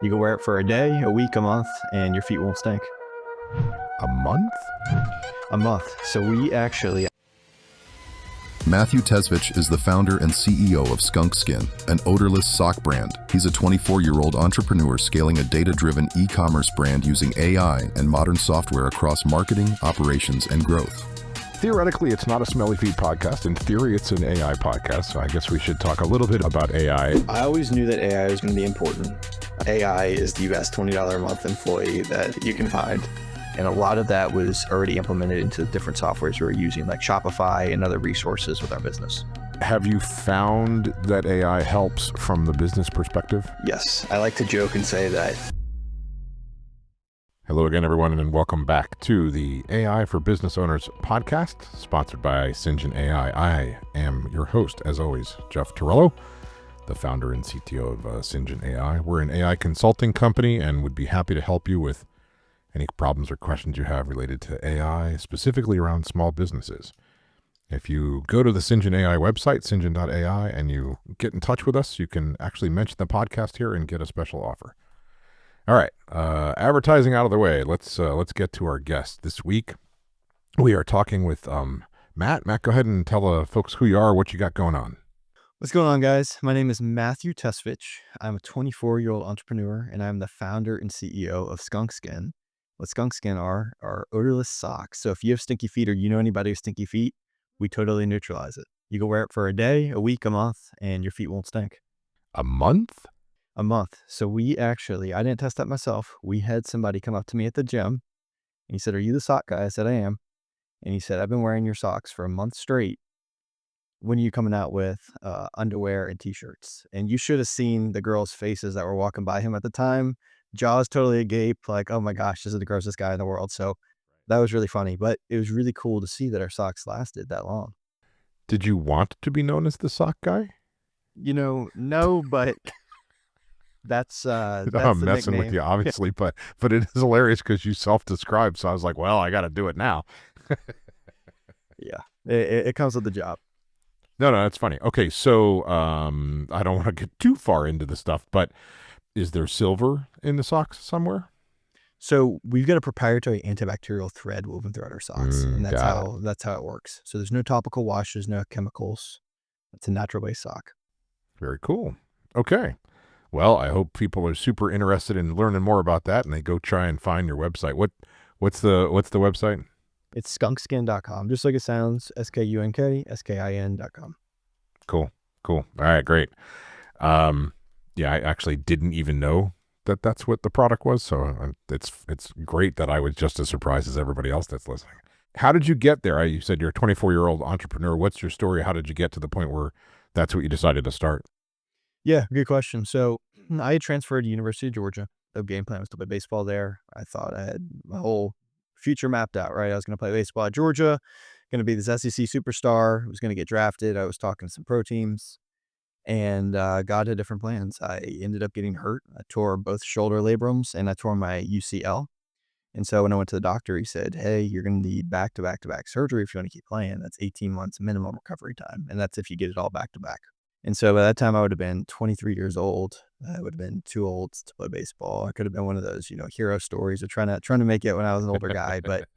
You can wear it for a day, a week, a month, and your feet won't stink. A month? A month. So we actually... Matthew Tesvich is the founder and CEO of Skunk Skin, an odorless sock brand. He's a 24-year-old entrepreneur scaling a data-driven e-commerce brand using AI and modern software across marketing, operations, and growth. Theoretically, it's not a Smelly Feet podcast. In theory, it's an AI podcast. So I guess we should talk a little bit about AI. I always knew that AI was going to be important. AI is the best $20 a month employee that you can find. And a lot of that was already implemented into different softwares we're using, like Shopify and other resources with our business. Have you found that AI helps from the business perspective? Yes, I like to joke and say that. Hello again, everyone, and welcome back to the AI for Business Owners podcast, sponsored by Agentic AI. I am your host, as always, Jeff Torello, the founder and CTO of Agentic AI. We're an AI consulting company and would be happy to help you with any problems or questions you have related to AI, specifically around small businesses. If you go to the Agentic AI website, Agentic.ai, and you get in touch with us, you can actually mention the podcast here and get a special offer. All right, advertising out of the way. Let's get to our guest this week. We are talking with Matt. Matt, go ahead and tell folks who you are, what you got going on. What's going on, guys? My name is Matthew Tesvich. I'm a 24-year-old entrepreneur, and I'm the founder and CEO of Skunk Skin. What Skunk Skin are odorless socks. So if you have stinky feet or you know anybody with stinky feet, we totally neutralize it. You can wear it for a day, a week, a month, and your feet won't stink. A month? A month. So I didn't test that myself. We had somebody come up to me at the gym, and he said, "Are you the sock guy?" I said, "I am." And he said, "I've been wearing your socks for a month straight. When are you coming out with underwear and t-shirts?" And you should have seen the girls' faces that were walking by him at the time. Jaws totally agape, like, "Oh my gosh, this is the grossest guy in the world." So that was really funny, but it was really cool to see that our socks lasted that long. Did you want to be known as the sock guy? No, but that's I'm the messing with nickname. you, obviously, but it is hilarious because you self-described. So I was like, well, I got to do it now. Yeah, it comes with the job. No, that's funny. Okay, so I don't want to get too far into the stuff, but is there silver in the socks somewhere? So we've got a proprietary antibacterial thread woven throughout our socks, and that's how it works. So there's no topical washes, no chemicals. It's a natural-based sock. Very cool. Okay. Well, I hope people are super interested in learning more about that, and they go try and find your website. What's the website? It's skunkskin.com, just like it sounds. SKUNKSKIN.com. Cool. All right, great. Yeah, I actually didn't even know that that's what the product was, so it's great that I was just as surprised as everybody else that's listening. How did you get there? You said you're a 24-year-old entrepreneur. What's your story? How did you get to the point where that's what you decided to start? Yeah, good question. So I had transferred to University of Georgia. The game plan was to play baseball there. I thought I had my whole future mapped out, right? I was going to play baseball at Georgia, going to be this SEC superstar, was going to get drafted. I was talking to some pro teams and got to different plans. I ended up getting hurt. I tore both shoulder labrums and I tore my UCL. And so when I went to the doctor, he said, "Hey, you're going to need back-to-back-to-back surgery if you want to keep playing. That's 18 months minimum recovery time. And that's if you get it all back-to-back." And so by that time, I would have been 23 years old. I would have been too old to play baseball. I could have been one of those, hero stories of trying to make it when I was an older guy. But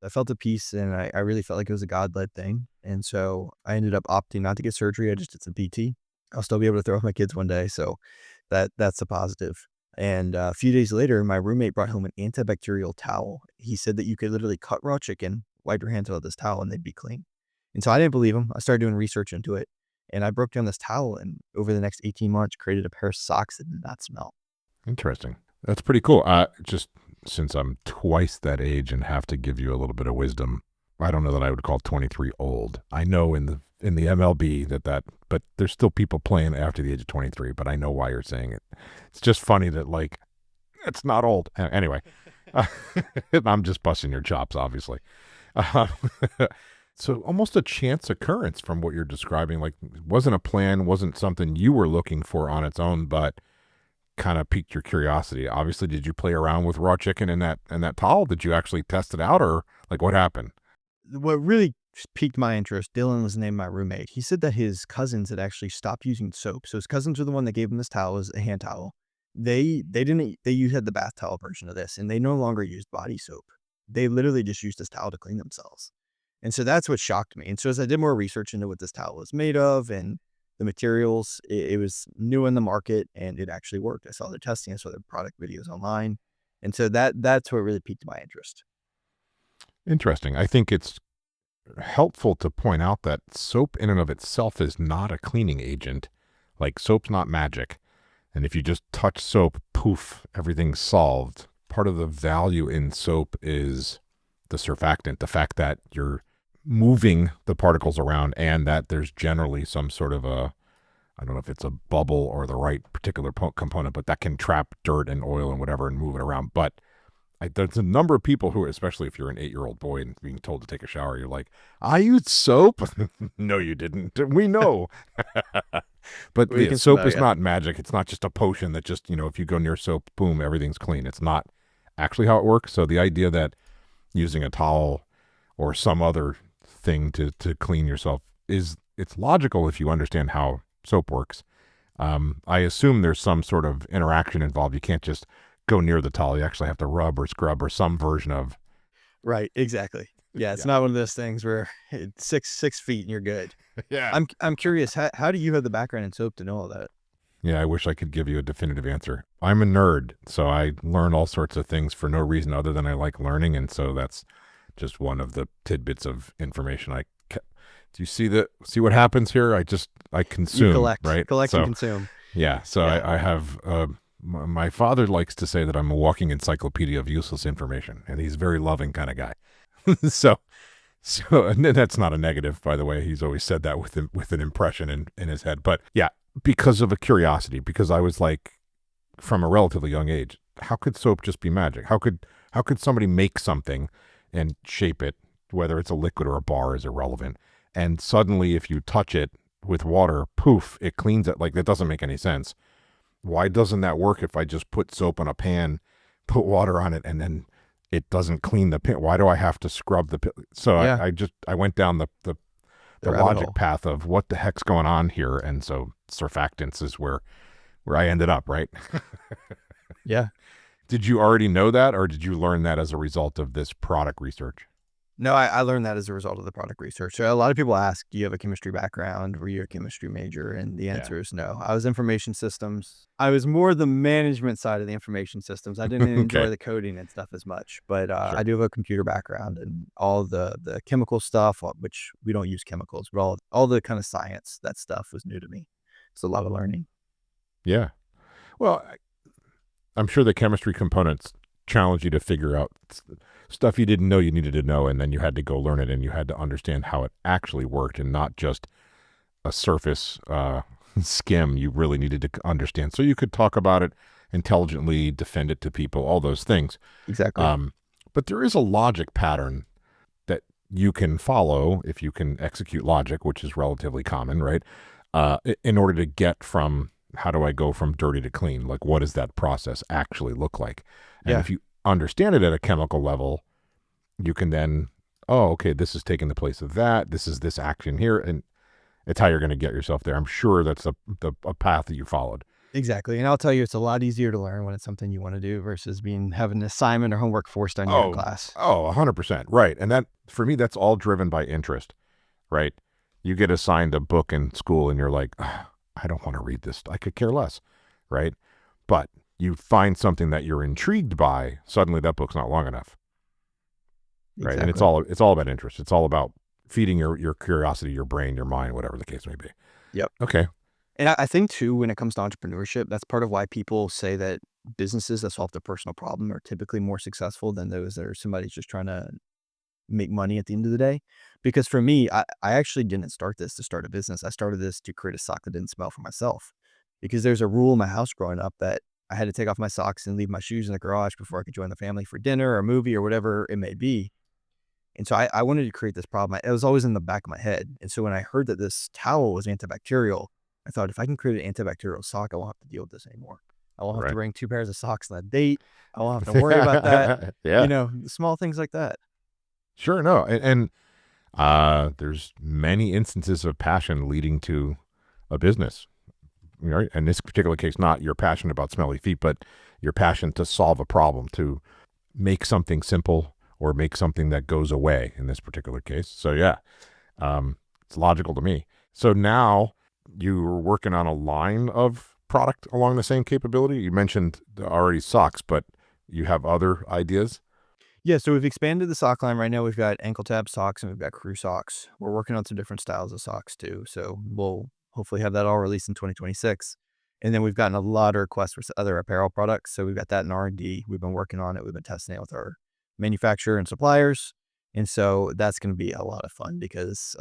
I felt at peace, and I really felt like it was a God-led thing. And so I ended up opting not to get surgery. I just did some PT. I'll still be able to throw with my kids one day. So that's a positive. And a few days later, my roommate brought home an antibacterial towel. He said that you could literally cut raw chicken, wipe your hands with this towel, and they'd be clean. And so I didn't believe him. I started doing research into it. And I broke down this towel and over the next 18 months created a pair of socks that did not smell. Interesting. That's pretty cool. Just since I'm twice that age and have to give you a little bit of wisdom, I don't know that I would call 23 old. I know in the MLB but there's still people playing after the age of 23, but I know why you're saying it. It's just funny that it's not old. Anyway, I'm just busting your chops, obviously. So almost a chance occurrence from what you're describing, like it wasn't a plan, wasn't something you were looking for on its own, but kind of piqued your curiosity. Obviously, did you play around with raw chicken in that towel? Did you actually test it out, or like what happened? What really piqued my interest, Dylan was the name of my roommate. He said that his cousins had actually stopped using soap. So his cousins were the one that gave him this towel, as a hand towel. they had the bath towel version of this, and they no longer used body soap. They literally just used this towel to clean themselves. And so that's what shocked me. And so as I did more research into what this towel was made of and the materials, it was new in the market and it actually worked. I saw the testing, I saw the product videos online. And so that's what really piqued my interest. Interesting. I think it's helpful to point out that soap in and of itself is not a cleaning agent. Like, soap's not magic. And if you just touch soap, poof, everything's solved. Part of the value in soap is the surfactant, the fact that you're moving the particles around and that there's generally some sort of I don't know if it's a bubble or the right particular component, but that can trap dirt and oil and whatever and move it around. But there's a number of people who, especially if you're an 8-year-old boy and being told to take a shower, you're like, I used soap. No, you didn't. We know. But soap is not magic. It's not just a potion that just, if you go near soap, boom, everything's clean. It's not actually how it works. So the idea that using a towel or some other thing to clean yourself it's logical if you understand how soap works. I assume there's some sort of interaction involved. You can't just go near the towel. You actually have to rub or scrub or some version of. Right. Exactly. Yeah. It's not one of those things where it's 6 feet and you're good. Yeah. I'm curious. How do you have the background in soap to know all that? Yeah. I wish I could give you a definitive answer. I'm a nerd, so I learn all sorts of things for no reason other than I like learning. And so that's just one of the tidbits of information do you see what happens here? I consume, you collect, right? Collect and consume. Yeah. So yeah. I have, my father likes to say that I'm a walking encyclopedia of useless information, and he's a very loving kind of guy. So and that's not a negative, by the way. He's always said that with an impression in his head. But yeah, because of a curiosity, because I was like, from a relatively young age, how could soap just be magic? How could somebody make something and shape it, whether it's a liquid or a bar is irrelevant. And suddenly if you touch it with water, poof, it cleans it. Like, that doesn't make any sense. Why doesn't that work if I just put soap in a pan, put water on it, and then it doesn't clean the pan? Why do I have to scrub the pan? So yeah. I went down the logic path of what the heck's going on here. And so surfactants is where I ended up, right? Yeah. Did you already know that, or did you learn that as a result of this product research? No, I learned that as a result of the product research. So a lot of people ask, do you have a chemistry background? Were you a chemistry major? And the answer is no. I was information systems. I was more the management side of the information systems. I didn't enjoy the coding and stuff as much, but sure. I do have a computer background and all the chemical stuff, which we don't use chemicals, but all the kind of science, that stuff was new to me. It's a lot of learning. Yeah. Well, I'm sure the chemistry components challenge you to figure out stuff you didn't know you needed to know, and then you had to go learn it, and you had to understand how it actually worked and not just a surface skim. You really needed to understand so you could talk about it intelligently, defend it to people, all those things. Exactly. But there is a logic pattern that you can follow if you can execute logic, which is relatively common, right? In order to get from, how do I go from dirty to clean? Like, what does that process actually look like? And if you understand it at a chemical level, you can then, okay, this is taking the place of that. This is this action here. And it's how you're going to get yourself there. I'm sure that's a path that you followed. Exactly. And I'll tell you, it's a lot easier to learn when it's something you want to do versus having an assignment or homework forced on you in class. 100%. Right. And that, for me, that's all driven by interest, right? You get assigned a book in school and you're like, I don't want to read this. I could care less, right? But you find something that you're intrigued by, suddenly that book's not long enough. Right. Exactly. And it's all about interest. It's all about feeding your curiosity, your brain, your mind, whatever the case may be. Yep. Okay. And I think too, when it comes to entrepreneurship, that's part of why people say that businesses that solve their personal problem are typically more successful than those that are somebody's just trying to make money at the end of the day. Because for me, I actually didn't start this to start a business. I started this to create a sock that didn't smell for myself. Because there's a rule in my house growing up that I had to take off my socks and leave my shoes in the garage before I could join the family for dinner or a movie or whatever it may be. And so I wanted to create this problem. It was always in the back of my head. And so when I heard that this towel was antibacterial, I thought, if I can create an antibacterial sock, I won't have to deal with this anymore. I won't have to bring 2 pairs of socks on a date. I won't have to worry about that. Yeah. Small things like that. Sure. No. And there's many instances of passion leading to a business. right? In this particular case, not you're passionate about smelly feet, but you're passionate to solve a problem, to make something simple or make something that goes away in this particular case. So yeah, it's logical to me. So now you're working on a line of product along the same capability. You mentioned already socks, but you have other ideas? Yeah, so we've expanded the sock line. Right now we've got ankle tab socks and we've got crew socks. We're working on some different styles of socks too. So we'll hopefully have that all released in 2026. And then we've gotten a lot of requests for other apparel products. So we've got that in R&D. We've been working on it. We've been testing it with our manufacturer and suppliers. And so that's going to be a lot of fun because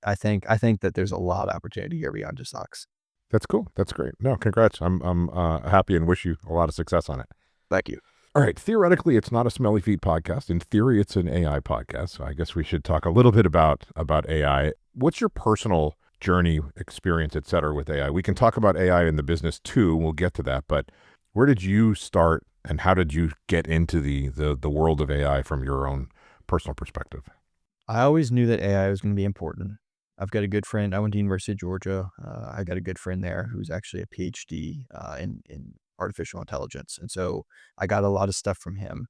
I think that there's a lot of opportunity here beyond just socks. That's cool. That's great. No, congrats. I'm happy and wish you a lot of success on it. Thank you. All right. Theoretically, it's not a smelly feet podcast. In theory, it's an AI podcast. So I guess we should talk a little bit about AI. What's your personal journey, experience, et cetera, with AI? We can talk about AI in the business too. We'll get to that. But where did you start and how did you get into the world of AI from your own personal perspective? I always knew that AI was going to be important. I've got a good friend. I went to University of Georgia. I got a good friend there who's actually a PhD in artificial intelligence. And so I got a lot of stuff from him.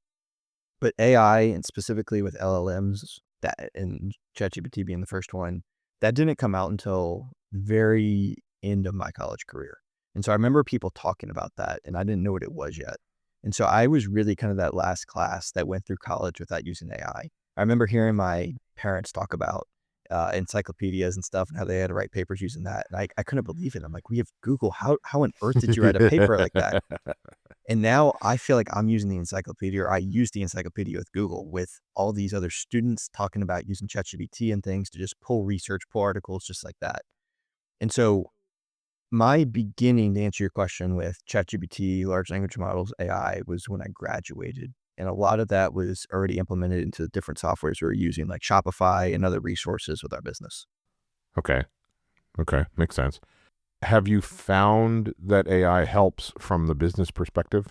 But AI, and specifically with LLMs, that and ChatGPT being the first one, that didn't come out until very end of my college career. And so I remember people talking about that, and I didn't know what it was yet. And so I was really kind of that last class that went through college without using AI. I remember hearing my parents talk about encyclopedias and stuff and how they had to write papers using that. And I couldn't believe it. I'm like, we have Google. How on earth did you write a paper like that? And now I feel like I'm using the encyclopedia, or I use the encyclopedia with Google, with all these other students talking about using ChatGPT and things to just pull research, pull articles, just like that. And so my beginning, to answer your question, with ChatGPT, large language models, AI, was when I graduated. And a lot of that was already implemented into different softwares we were using, like Shopify and other resources with our business. Okay. Makes sense. Have you found that AI helps from the business perspective?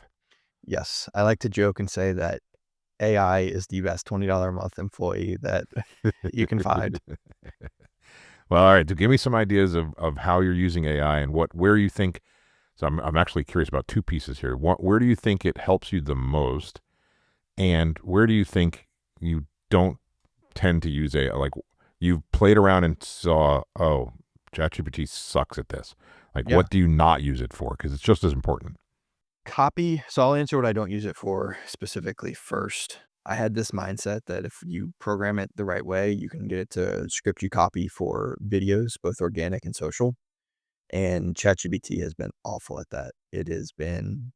Yes. I like to joke and say that AI is the best $20 a month employee that you can find. Well, all right. So give me some ideas of how you're using AI and where you think. So I'm actually curious about two pieces here. Where do you think it helps you the most? And where do you think you don't tend to use AI? Like you've played around and saw, oh, ChatGPT sucks at this. Like, Yeah. what do you not use it for? Because it's just as important. Copy. So I'll answer what I don't use it for specifically first. I had this mindset that if you program it the right way, you can get it to script you copy for videos, both organic and social. And ChatGPT has been awful at that. It has been,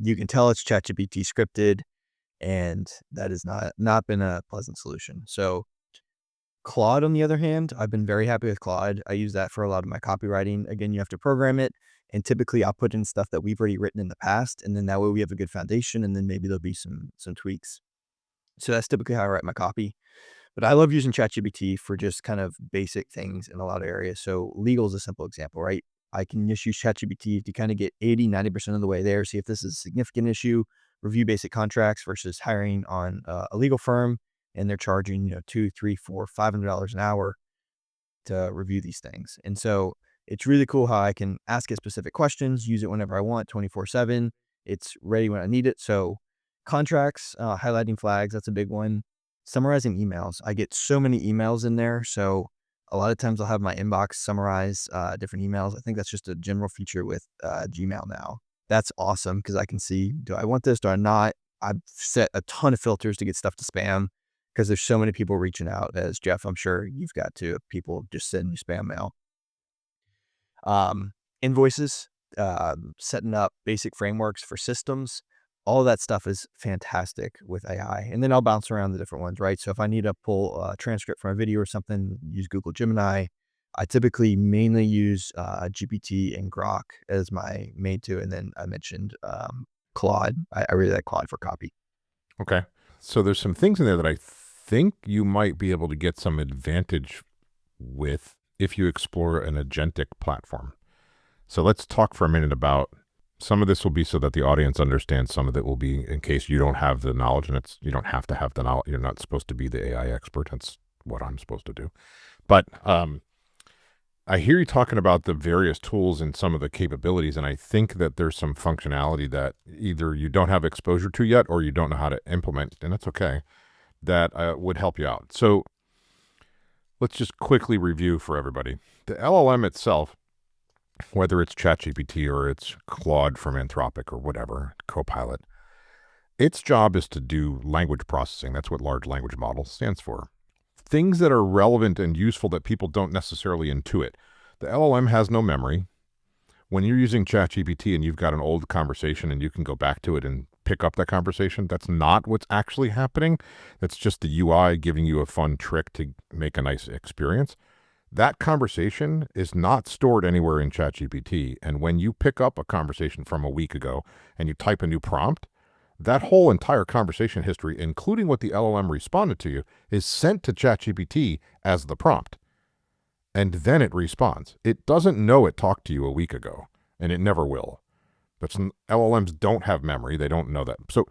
you can tell it's ChatGPT scripted, and that has not been a pleasant solution. So Claude, on the other hand, I've been very happy with Claude. I use that for a lot of my copywriting. Again, you have to program it, and typically I'll put in stuff that we've already written in the past, and then that way we have a good foundation, and then maybe there'll be some tweaks. So that's typically how I write my copy. But I love using ChatGPT for just kind of basic things in a lot of areas. So legal is a simple example, right? I can just use ChatGPT to kind of get 80-90% of the way there, see if this is a significant issue, review basic contracts versus hiring on a legal firm, and they're charging, $200, $300, $400, $500 an hour to review these things. And so it's really cool how I can ask it specific questions, use it whenever I want, 24/7. It's ready when I need it. So contracts, highlighting flags, that's a big one. Summarizing emails. I get so many emails in there. So a lot of times I'll have my inbox summarize different emails. I think that's just a general feature with Gmail now. That's awesome because I can see, do I want this? Do I not? I've set a ton of filters to get stuff to spam because there's so many people reaching out. As Jeff, I'm sure you've got to, people just sending you spam mail. Invoices, setting up basic frameworks for systems. All of that stuff is fantastic with AI. And then I'll bounce around the different ones, right? So if I need to pull a transcript from a video or something, use Google Gemini. I typically mainly use GPT and Grok as my main two. And then I mentioned Claude. I really like Claude for copy. Okay. So there's some things in there that I think you might be able to get some advantage with if you explore an agentic platform. So let's talk for a minute about, some of this will be so that the audience understands, some of it will be in case you don't have the knowledge, and you don't have to have the knowledge. You're not supposed to be the AI expert. That's what I'm supposed to do. But I hear you talking about the various tools and some of the capabilities, and I think that there's some functionality that either you don't have exposure to yet or you don't know how to implement, and that's okay, that would help you out. So let's just quickly review for everybody. The LLM itself, whether it's ChatGPT or it's Claude from Anthropic or whatever, Copilot, its job is to do language processing. That's what large language model stands for. Things that are relevant and useful that people don't necessarily intuit. The LLM has no memory. When you're using ChatGPT and you've got an old conversation and you can go back to it and pick up that conversation, that's not what's actually happening. That's just the UI giving you a fun trick to make a nice experience. That conversation is not stored anywhere in ChatGPT. And when you pick up a conversation from a week ago and you type a new prompt, that whole entire conversation history, including what the LLM responded to you, is sent to ChatGPT as the prompt. And then it responds. It doesn't know it talked to you a week ago, and it never will. But some LLMs don't have memory. They don't know that. So,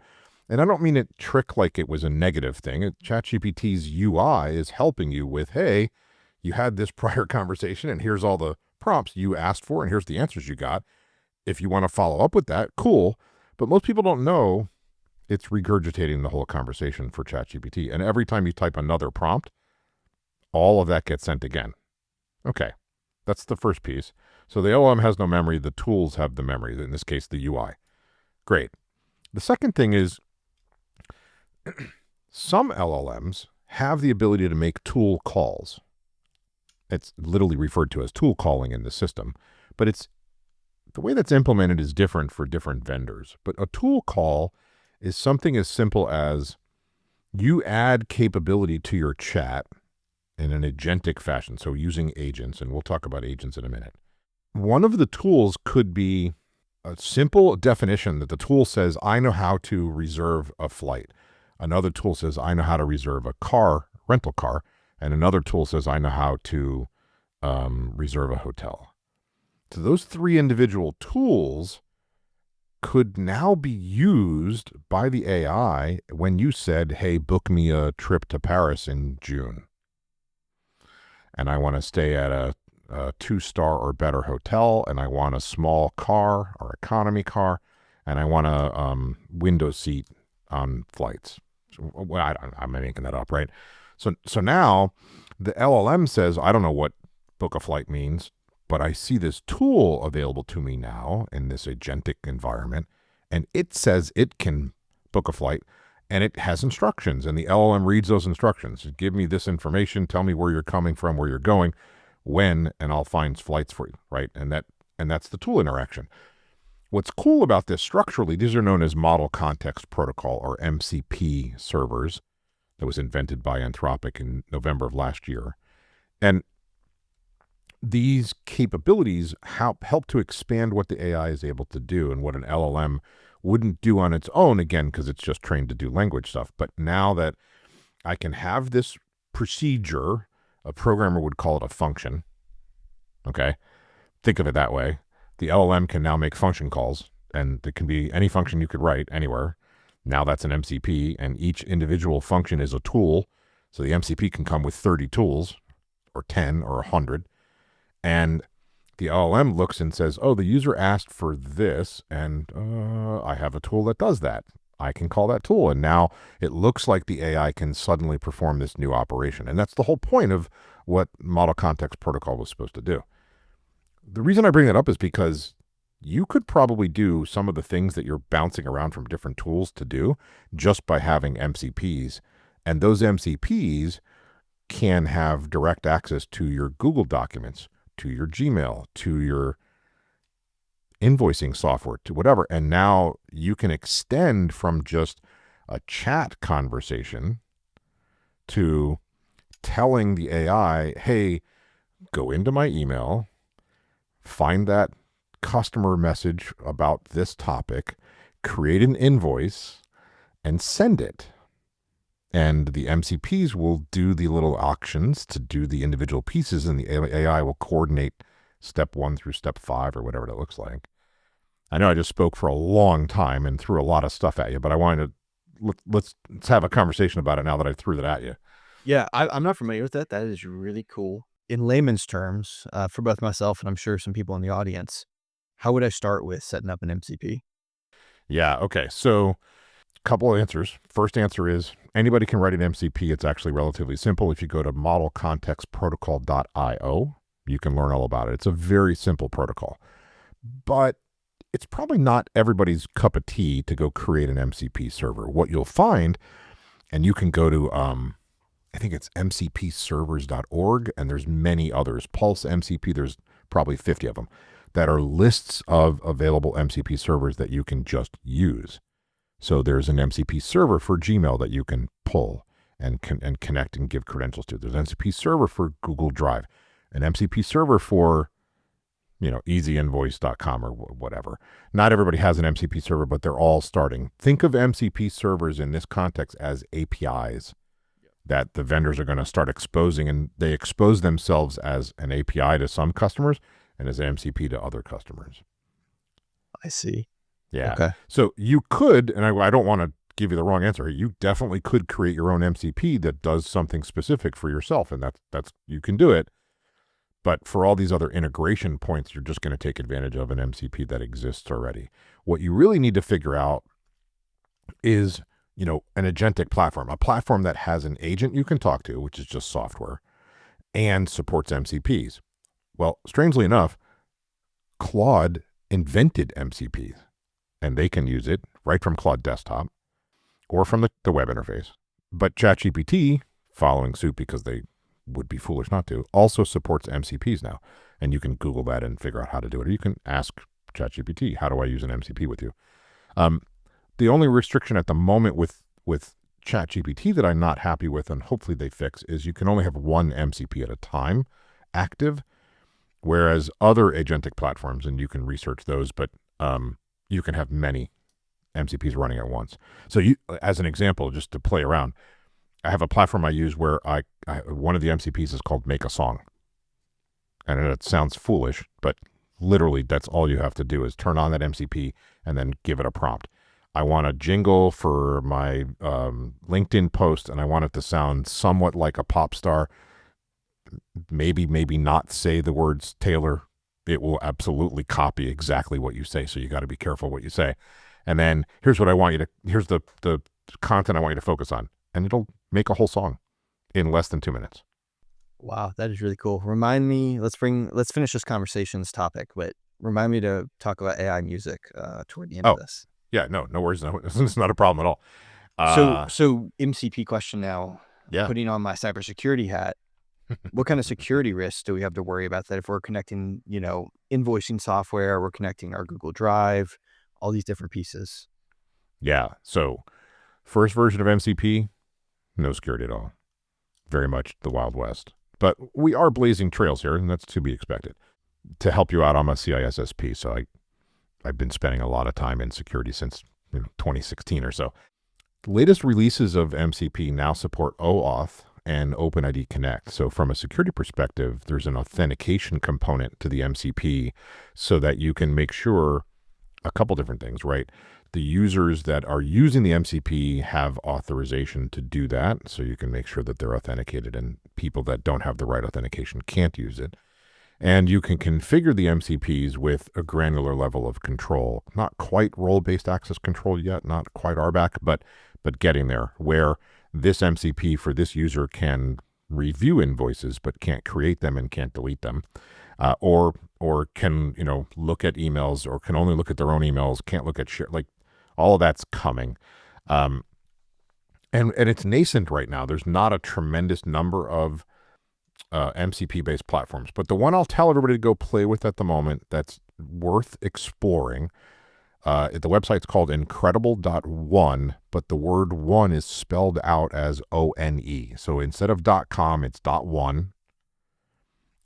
and I don't mean it trick like it was a negative thing. ChatGPT's UI is helping you with, hey, you had this prior conversation, and here's all the prompts you asked for, and here's the answers you got. If you want to follow up with that, cool. But most people don't know it's regurgitating the whole conversation for ChatGPT. And every time you type another prompt, all of that gets sent again. Okay, that's the first piece. So the LLM has no memory. The tools have the memory, in this case, the UI. Great. The second thing is some LLMs have the ability to make tool calls. It's literally referred to as tool calling in the system, but it's the way that's implemented is different for different vendors. But a tool call is something as simple as you add capability to your chat in an agentic fashion, so using agents, and we'll talk about agents in a minute. One of the tools could be a simple definition that the tool says, I know how to reserve a flight. Another tool says, I know how to reserve a car, rental car. And another tool says, I know how to reserve a hotel. So those three individual tools could now be used by the AI when you said, hey, book me a trip to Paris in June. And I want to stay at a 2-star or better hotel, and I want a small car or economy car, and I want a window seat on flights. So, well, I'm making that up, right? So now the LLM says, I don't know what book a flight means, but I see this tool available to me now in this agentic environment, and it says it can book a flight, and it has instructions, and the LLM reads those instructions. Give me this information, tell me where you're coming from, where you're going, when, and I'll find flights for you, right? And that's the tool interaction. What's cool about this structurally, these are known as Model Context Protocol, or MCP servers, that was invented by Anthropic in November of last year. And these capabilities help to expand what the AI is able to do and what an LLM wouldn't do on its own, again, because it's just trained to do language stuff. But now that I can have this procedure, a programmer would call it a function, okay? Think of it that way. The LLM can now make function calls, and it can be any function you could write anywhere. Now that's an MCP, and each individual function is a tool. So the MCP can come with 30 tools, or 10, or 100. And the LLM looks and says, oh, the user asked for this, and I have a tool that does that. I can call that tool. And now it looks like the AI can suddenly perform this new operation. And that's the whole point of what Model Context Protocol was supposed to do. The reason I bring that up is because you could probably do some of the things that you're bouncing around from different tools to do just by having MCPs. And those MCPs can have direct access to your Google documents, to your Gmail, to your invoicing software, to whatever. And now you can extend from just a chat conversation to telling the AI, hey, go into my email, find that customer message about this topic, create an invoice, and send it. And the MCPs will do the little auctions to do the individual pieces, and the AI will coordinate step 1 through step 5 or whatever it looks like. I know I just spoke for a long time and threw a lot of stuff at you, but I wanted to let's have a conversation about it now that I threw that at you. Yeah, I'm not familiar with that. That is really cool. in layman's terms, for both myself and I'm sure some people in the audience, how would I start with setting up an MCP? Yeah. Okay. So, couple of answers. First answer is anybody can write an MCP. It's actually relatively simple. If you go to modelcontextprotocol.io, you can learn all about it. It's a very simple protocol, but it's probably not everybody's cup of tea to go create an MCP server. What you'll find, and you can go to, I think it's mcpservers.org, and there's many others. Pulse MCP, there's probably 50 of them that are lists of available MCP servers that you can just use. So there's an MCP server for Gmail that you can pull and connect and give credentials to. There's an MCP server for Google Drive, an MCP server for, easyinvoice.com or whatever. Not everybody has an MCP server, but they're all starting. Think of MCP servers in this context as APIs that the vendors are going to start exposing, and they expose themselves as an API to some customers and as an MCP to other customers. I see. Yeah. Okay. So you could, and I don't want to give you the wrong answer, you definitely could create your own MCP that does something specific for yourself, and that's you can do it. But for all these other integration points, you're just going to take advantage of an MCP that exists already. What you really need to figure out is, an agentic platform, a platform that has an agent you can talk to, which is just software, and supports MCPs. Well, strangely enough, Claude invented MCPs, and they can use it right from Claude Desktop or from the web interface. But ChatGPT, following suit because they would be foolish not to, also supports MCPs now. And you can Google that and figure out how to do it. Or you can ask ChatGPT, how do I use an MCP with you? The only restriction at the moment with ChatGPT that I'm not happy with, and hopefully they fix, is you can only have one MCP at a time active, whereas other agentic platforms, and you can research those, but you can have many MCPs running at once. So you, as an example, just to play around, I have a platform I use where I one of the MCPs is called Make a Song. And it sounds foolish, but literally that's all you have to do is turn on that MCP and then give it a prompt. I want a jingle for my LinkedIn post, and I want it to sound somewhat like a pop star. Maybe not say the words Taylor. It will absolutely copy exactly what you say, so you got to be careful what you say. And then here's what I want you to, here's the content I want you to focus on. And it'll make a whole song in less than 2 minutes. Wow, that is really cool. Remind me, let's finish this conversation's topic, but remind me to talk about AI music toward the end of this. Yeah, no worries. No, it's not a problem at all. So MCP question now, Yeah. putting on my cybersecurity hat, what kind of security risks do we have to worry about that if we're connecting, invoicing software, we're connecting our Google Drive, all these different pieces? Yeah. So first version of MCP, no security at all. Very much the Wild West. But we are blazing trails here, and that's to be expected. To help you out, I'm a CISSP, so I've been spending a lot of time in security since 2016 or so. The latest releases of MCP now support OAuth and OpenID Connect. So from a security perspective, there's an authentication component to the MCP so that you can make sure a couple different things, right? The users that are using the MCP have authorization to do that. So you can make sure that they're authenticated, and people that don't have the right authentication can't use it. And you can configure the MCPs with a granular level of control. Not quite role-based access control yet, not quite RBAC, but getting there, where this MCP for this user can review invoices, but can't create them and can't delete them. Or can, look at emails, or can only look at their own emails, can't look at share, like all of that's coming. And it's nascent right now. There's not a tremendous number of MCP-based platforms, but the one I'll tell everybody to go play with at the moment that's worth exploring, the website's called incredible.one, but the word one is spelled out as O-N-E. So instead of .com, it's .one.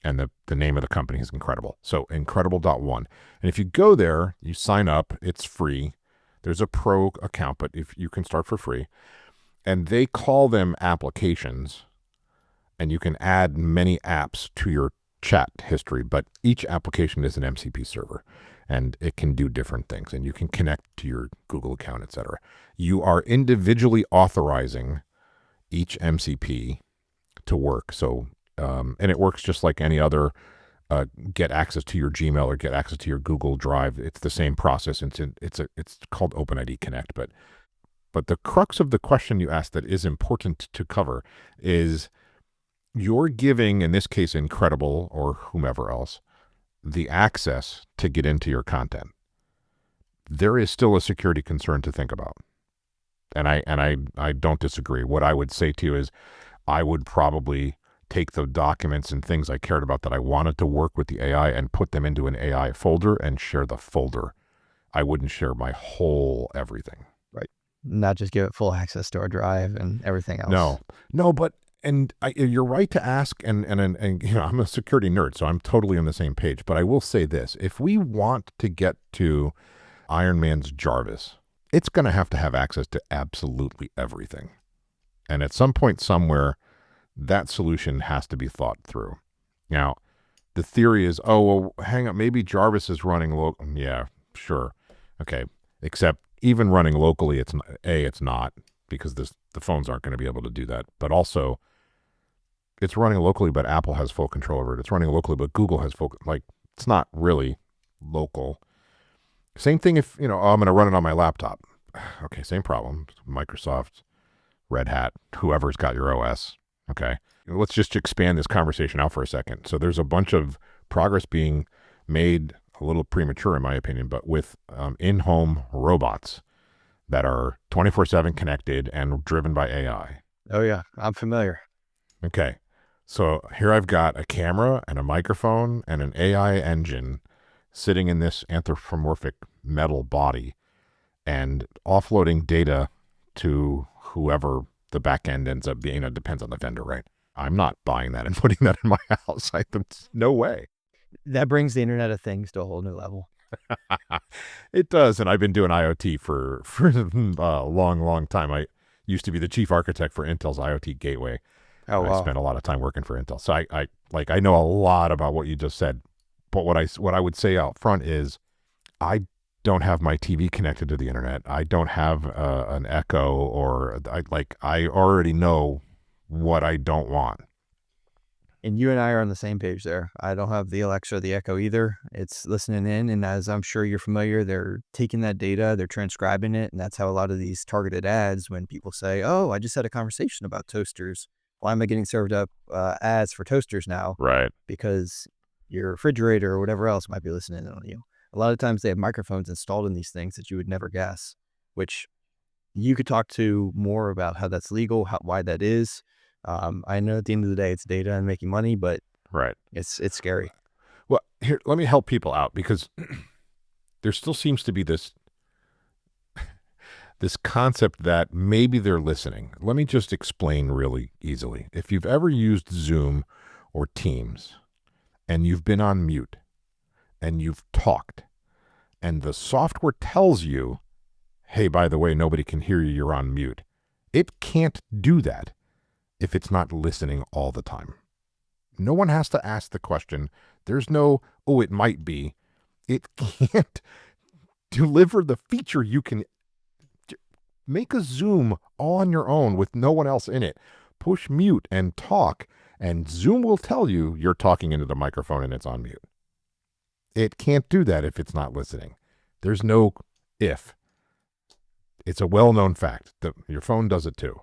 And the name of the company is Incredible. So incredible.one. And if you go there, you sign up, it's free. There's a pro account, but if you can start for free. And they call them applications, and you can add many apps to your chat history, but each application is an MCP server, and it can do different things, and you can connect to your Google account, etc. You are individually authorizing each MCP to work. So And it works just like any other get access to your Gmail or get access to your Google Drive. It's the same process. It's called OpenID Connect. But the crux of the question you asked that is important to cover is you're giving, in this case, Incredible or whomever else, the access to get into your content. There is still a security concern to think about. And I don't disagree. What I would say to you is I would probably take the documents and things I cared about that I wanted to work with the AI and put them into an AI folder and share the folder. I wouldn't share my whole everything. Right. Not just give it full access to our drive and everything else. No, but you're right to ask, and I'm a security nerd, so I'm totally on the same page. But I will say this: if we want to get to Iron Man's Jarvis, it's going to have access to absolutely everything. And at some point somewhere, that solution has to be thought through. Now, the theory is, oh, well, hang on, maybe Jarvis is running local. Yeah, sure. Okay. Except even running locally, it's not, because the phones aren't going to be able to do that. But also, it's running locally, but Apple has full control over it. It's running locally, but Google has it's not really local. Same thing if, I'm going to run it on my laptop. Okay, same problem. Microsoft, Red Hat, whoever's got your OS. Okay, let's just expand this conversation out for a second. So there's a bunch of progress being made, a little premature in my opinion, but with in-home robots that are 24/7 connected and driven by AI. Oh yeah, I'm familiar. Okay, so here I've got a camera and a microphone and an AI engine sitting in this anthropomorphic metal body and offloading data to whoever the back end ends up being. It depends on the vendor, right? I'm not buying that and putting that in my house. No way. That brings the Internet of Things to a whole new level. It does. And I've been doing IoT for a long, long time. I used to be the chief architect for Intel's IoT gateway. Oh, wow. I spent a lot of time working for Intel. So I know a lot about what you just said. But what I would say out front is I don't have my TV connected to the internet. I don't have an Echo, or I already know what I don't want. And you and I are on the same page there. I don't have the Alexa or the Echo either. It's listening in, and as I'm sure you're familiar, they're taking that data, they're transcribing it, and that's how a lot of these targeted ads, when people say, oh, I just had a conversation about toasters. Why am I getting served up ads for toasters now? Right. Because your refrigerator or whatever else might be listening in on you. A lot of times they have microphones installed in these things that you would never guess, which you could talk to more about how that's legal, why that is. I know at the end of the day, it's data and making money, but right, it's scary. Well, here, let me help people out, because there still seems to be this concept that maybe they're listening. Let me just explain really easily. If you've ever used Zoom or Teams and you've been on mute and you've talked and the software tells you, hey, by the way, nobody can hear you, you're on mute. It can't do that if it's not listening all the time. No one has to ask the question. There's no, oh, it might be. It can't deliver the feature. You can make a Zoom all on your own with no one else in it. Push mute and talk, and Zoom will tell you you're talking into the microphone and it's on mute. It can't do that if it's not listening. There's no if. It's a well-known fact that your phone does it too,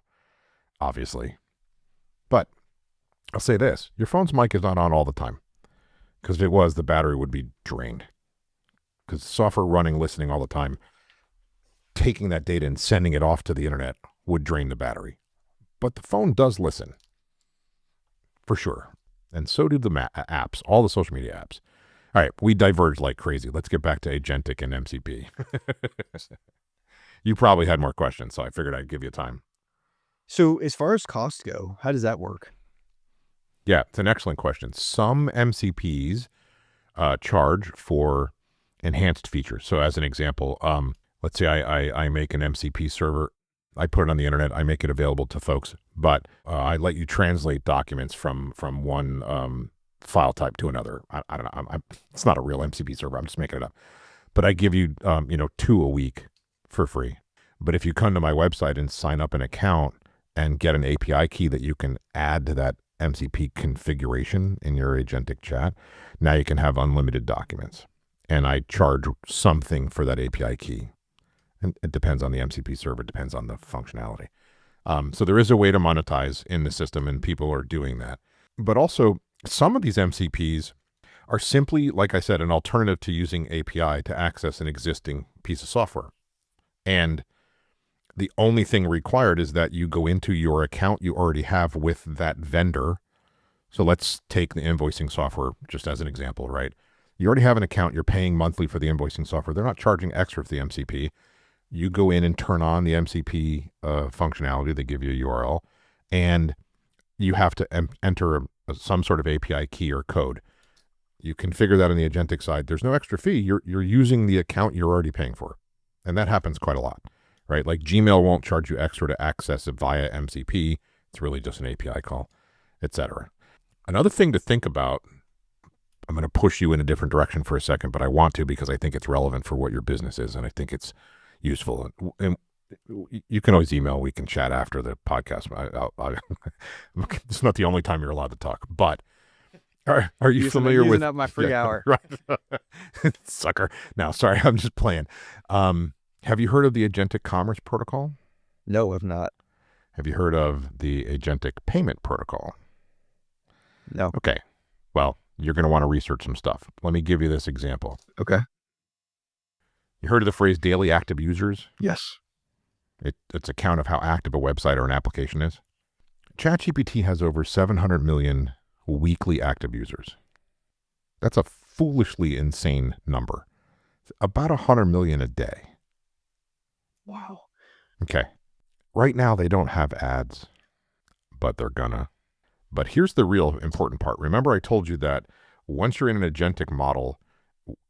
obviously. But I'll say this, your phone's mic is not on all the time, because if it was, the battery would be drained. Because software running, listening all the time, taking that data and sending it off to the internet would drain the battery. But the phone does listen, for sure. And so do the apps, all the social media apps. All right, we diverged like crazy. Let's get back to Agentic and MCP. You probably had more questions, so I figured I'd give you time. So as far as costs go, how does that work? Yeah, it's an excellent question. Some MCPs charge for enhanced features. So as an example, let's say I make an MCP server. I put it on the internet. I make it available to folks, but I let you translate documents from one file type to another. I don't know. It's not a real MCP server. I'm just making it up. But I give you 2 a week for free. But if you come to my website and sign up an account and get an API key that you can add to that MCP configuration in your agentic chat, now you can have unlimited documents. And I charge something for that API key. And it depends on the MCP server, it depends on the functionality. So there is a way to monetize in the system, and people are doing that. But also, some of these MCPs are simply, like I said, an alternative to using API to access an existing piece of software. And the only thing required is that you go into your account you already have with that vendor. So let's take the invoicing software just as an example, right? You already have an account, you're paying monthly for the invoicing software. They're not charging extra for the MCP. You go in and turn on the MCP functionality. They give you a URL, and you have to enter some sort of API key or code. You configure that on the agentic side. There's no extra fee. You're using the account you're already paying for. And that happens quite a lot, right? Like Gmail won't charge you extra to access it via MCP. It's really just an API call, etc. Another thing to think about, I'm going to push you in a different direction for a second, but I want to because I think it's relevant for what your business is, and I think it's useful. And you can always email. We can chat after the podcast. It's not the only time you're allowed to talk, but are you familiar with up my free hour? Right. Sucker. No, sorry. I'm just playing. Have you heard of the Agentic Commerce Protocol? No, I've not. Have you heard of the Agentic Payment Protocol? No. Okay. Well, you're going to want to research some stuff. Let me give you this example. Okay. You heard of the phrase daily active users? Yes. It's a count of how active a website or an application is. ChatGPT has over 700 million weekly active users. That's a foolishly insane number. About 100 million a day. Wow. Okay. Right now, they don't have ads, but they're gonna. But here's the real important part. Remember, I told you that once you're in an agentic model,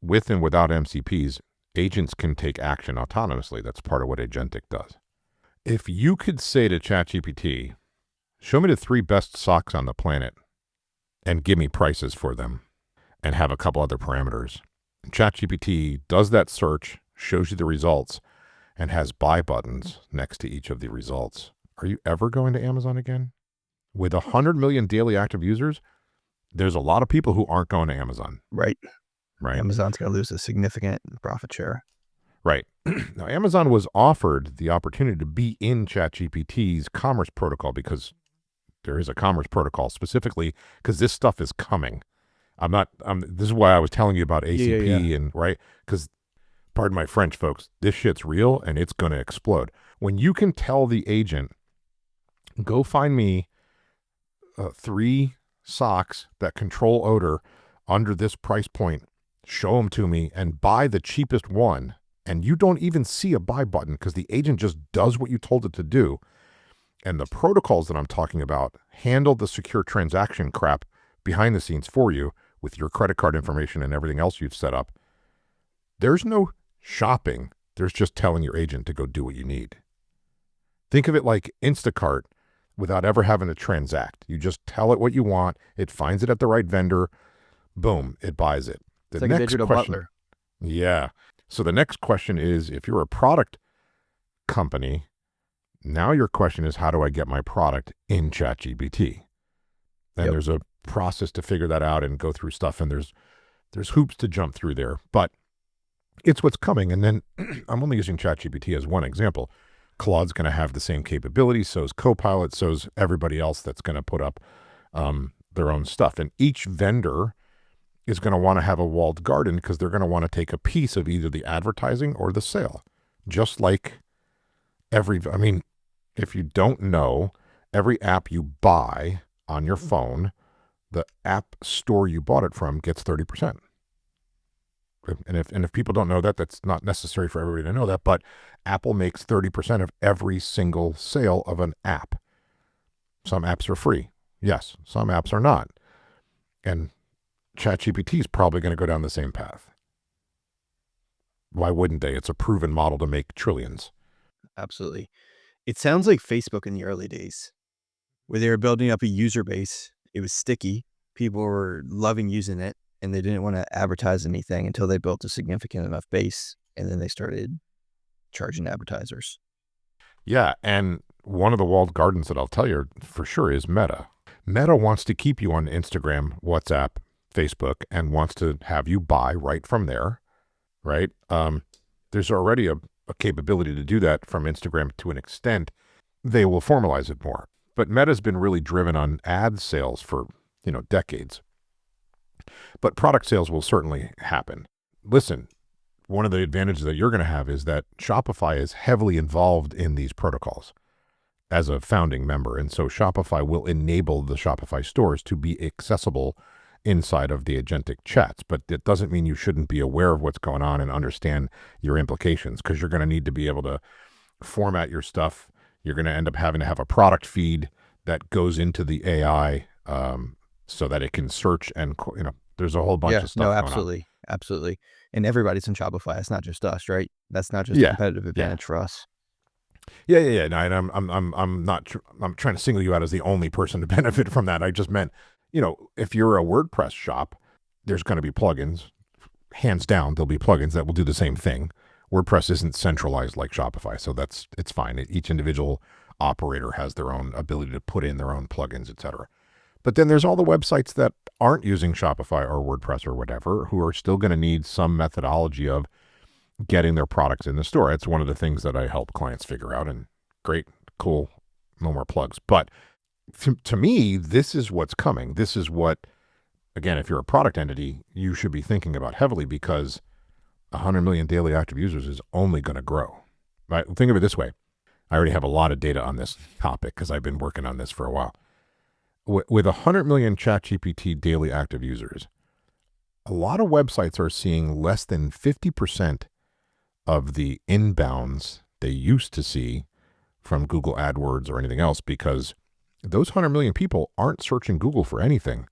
with and without MCPs, agents can take action autonomously. That's part of what agentic does. If you could say to ChatGPT, show me the 3 best socks on the planet and give me prices for them and have a couple other parameters, ChatGPT does that search, shows you the results, and has buy buttons next to each of the results. Are you ever going to Amazon again? With 100 million daily active users, there's a lot of people who aren't going to Amazon. Right. Right. Amazon's going to lose a significant profit share. Right. Now, Amazon was offered the opportunity to be in ChatGPT's commerce protocol because there is a commerce protocol specifically because this stuff is coming. This is why I was telling you about ACP and right. Because pardon my French, folks, this shit's real and it's going to explode. When you can tell the agent, go find me 3 socks that control odor under this price point, show them to me and buy the cheapest one. And you don't even see a buy button because the agent just does what you told it to do. And the protocols that I'm talking about handle the secure transaction crap behind the scenes for you with your credit card information and everything else you've set up. There's no shopping. There's just telling your agent to go do what you need. Think of it like Instacart without ever having to transact. You just tell it what you want. It finds it at the right vendor. Boom, it buys it. It's like a digital butler. Yeah. So the next question is, if you're a product company, now your question is, how do I get my product in ChatGPT? And there's a process to figure that out and go through stuff. And there's hoops to jump through there, but it's what's coming. And then I'm only using ChatGPT as one example. Claude's going to have the same capabilities. So is Copilot. So is everybody else that's going to put up their own stuff. And each vendor is going to want to have a walled garden because they're going to want to take a piece of either the advertising or the sale. Just like if you don't know, every app you buy on your phone, the app store you bought it from gets 30%. And if people don't know that, that's not necessary for everybody to know that, but Apple makes 30% of every single sale of an app. Some apps are free. Yes, some apps are not. And ChatGPT is probably going to go down the same path. Why wouldn't they? It's a proven model to make trillions. Absolutely. It sounds like Facebook in the early days, where they were building up a user base. It was sticky. People were loving using it, and they didn't want to advertise anything until they built a significant enough base, and then they started charging advertisers. Yeah, and one of the walled gardens that I'll tell you for sure is Meta. Meta wants to keep you on Instagram, WhatsApp, Facebook, and wants to have you buy right from there, right? There's already a capability to do that from Instagram to an extent. They will formalize it more. But Meta's been really driven on ad sales for, decades. But product sales will certainly happen. Listen, one of the advantages that you're going to have is that Shopify is heavily involved in these protocols as a founding member. And so Shopify will enable the Shopify stores to be accessible inside of the agentic chats. But it doesn't mean you shouldn't be aware of what's going on and understand your implications, because you're going to need to be able to format your stuff. You're going to end up having to have a product feed that goes into the AI so that it can search and, there's a whole bunch of stuff no, going on. absolutely. Absolutely. And everybody's in Shopify. It's not just us, right? That's not just a Yeah, competitive advantage for us. Yeah. No, and I'm trying to single you out as the only person to benefit from that. I just meant, if you're a WordPress shop, there's going to be plugins. Hands down, there'll be plugins that will do the same thing. WordPress isn't centralized like Shopify, so it's fine. Each individual operator has their own ability to put in their own plugins, etc. But then there's all the websites that aren't using Shopify or WordPress or whatever, who are still going to need some methodology of getting their products in the store. It's one of the things that I help clients figure out, and great, cool, no more plugs. But to me, this is what's coming. This is what, again, if you're a product entity, you should be thinking about heavily, because 100 million daily active users is only going to grow. Right? Think of it this way. I already have a lot of data on this topic because I've been working on this for a while. With 100 million ChatGPT daily active users, a lot of websites are seeing less than 50% of the inbounds they used to see from Google AdWords or anything else, because those 100 million people aren't searching Google for anything.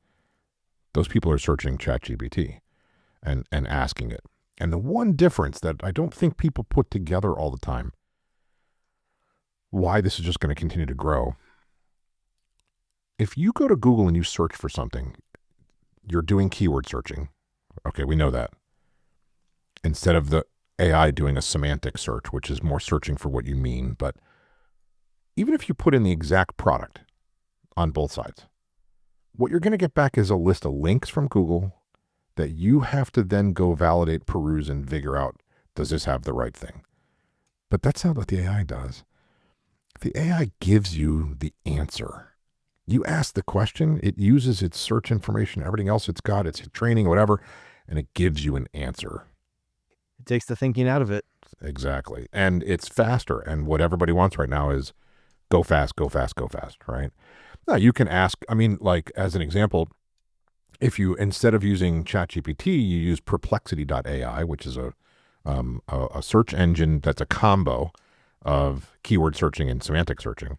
Those people are searching ChatGPT and asking it. And the one difference that I don't think people put together all the time, why this is just going to continue to grow. If you go to Google and you search for something, you're doing keyword searching. Okay, we know that. Instead of the AI doing a semantic search, which is more searching for what you mean. But even if you put in the exact product on both sides, what you're going to get back is a list of links from Google that you have to then go validate, peruse, and figure out, does this have the right thing? But that's not what the AI does. The AI gives you the answer. You ask the question, it uses its search information, everything else it's got, its training, whatever, and it gives you an answer. It takes the thinking out of it. Exactly. And it's faster. And what everybody wants right now is go fast, right? Now you can ask, like as an example, if you, instead of using ChatGPT, you use perplexity.ai, which is a search engine that's a combo of keyword searching and semantic searching.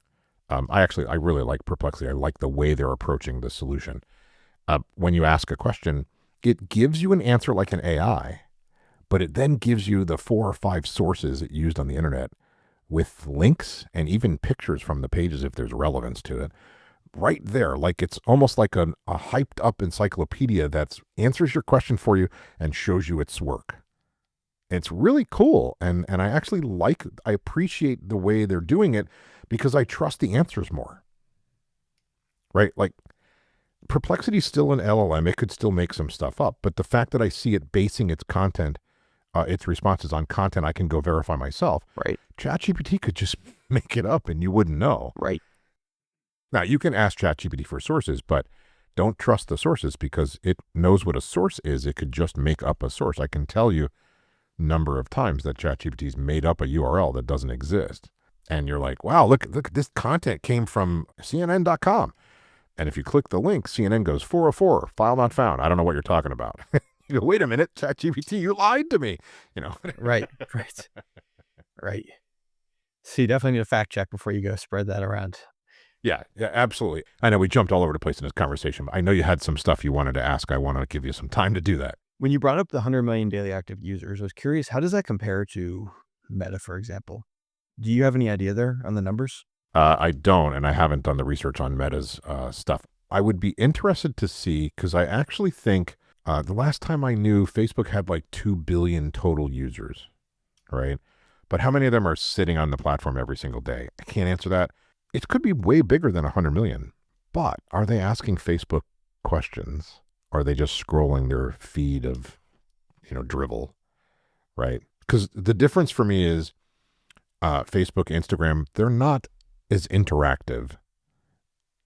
I really like Perplexity. I like the way they're approaching the solution. When you ask a question, it gives you an answer like an AI, but it then gives you the 4 or 5 sources it used on the internet with links and even pictures from the pages if there's relevance to it. Right there, like it's almost like a hyped up encyclopedia that answers your question for you and shows you its work. It's really cool. And I appreciate the way they're doing it, because I trust the answers more, right? Like Perplexity is still an LLM. It could still make some stuff up, but the fact that I see it basing its content, its responses on content I can go verify myself. Right. ChatGPT could just make it up and you wouldn't know. Right. Now you can ask ChatGPT for sources, but don't trust the sources because it knows what a source is. It could just make up a source. I can tell you number of times that ChatGPT's made up a URL that doesn't exist. And you're like, wow, look, this content came from CNN.com. And if you click the link, CNN goes 404, file not found. I don't know what you're talking about. You go, wait a minute, ChatGPT, you lied to me. Right. So you definitely need a fact check before you go spread that around. Yeah, absolutely. I know we jumped all over the place in this conversation, but I know you had some stuff you wanted to ask. I want to give you some time to do that. When you brought up the 100 million daily active users, I was curious, how does that compare to Meta, for example? Do you have any idea there on the numbers? I don't, and I haven't done the research on Meta's stuff. I would be interested to see, because I actually think the last time I knew, Facebook had like 2 billion total users, right? But how many of them are sitting on the platform every single day? I can't answer that. It could be way bigger than 100 million. But are they asking Facebook questions? Or are they just scrolling their feed of, drivel, right? Because the difference for me is Facebook, Instagram, they're not as interactive.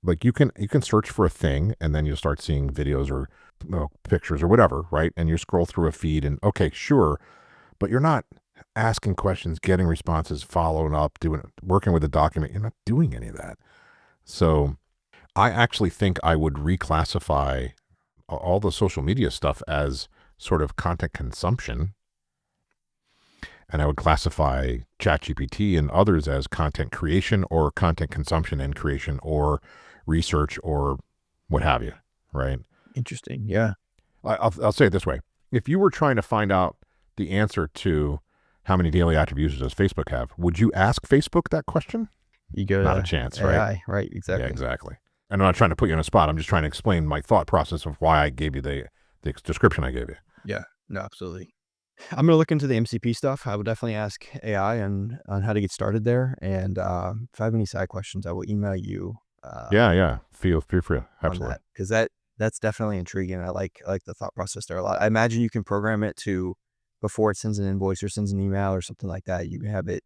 Like you can search for a thing and then you'll start seeing videos or pictures or whatever, right? And you scroll through a feed and okay, sure, but you're not asking questions, getting responses, following up, working with a document. You're not doing any of that. So I actually think I would reclassify all the social media stuff as sort of content consumption. And I would classify ChatGPT and others as content creation or content consumption and creation or research or what have you, right? Interesting. Yeah. I'll say it this way. If you were trying to find out the answer to how many daily active users does Facebook have, would you ask Facebook that question? You go Not to a chance, AI, right? Exactly. Yeah, exactly. And I'm not trying to put you on a spot. I'm just trying to explain my thought process of why I gave you the description I gave you. Yeah. No, absolutely. I'm going to look into the MCP stuff. I will definitely ask AI on how to get started there. And if I have any side questions, I will email you. Yeah. Feel free. Absolutely. Because that's definitely intriguing. I like the thought process there a lot. I imagine you can program it to, before it sends an invoice or sends an email or something like that, you can have it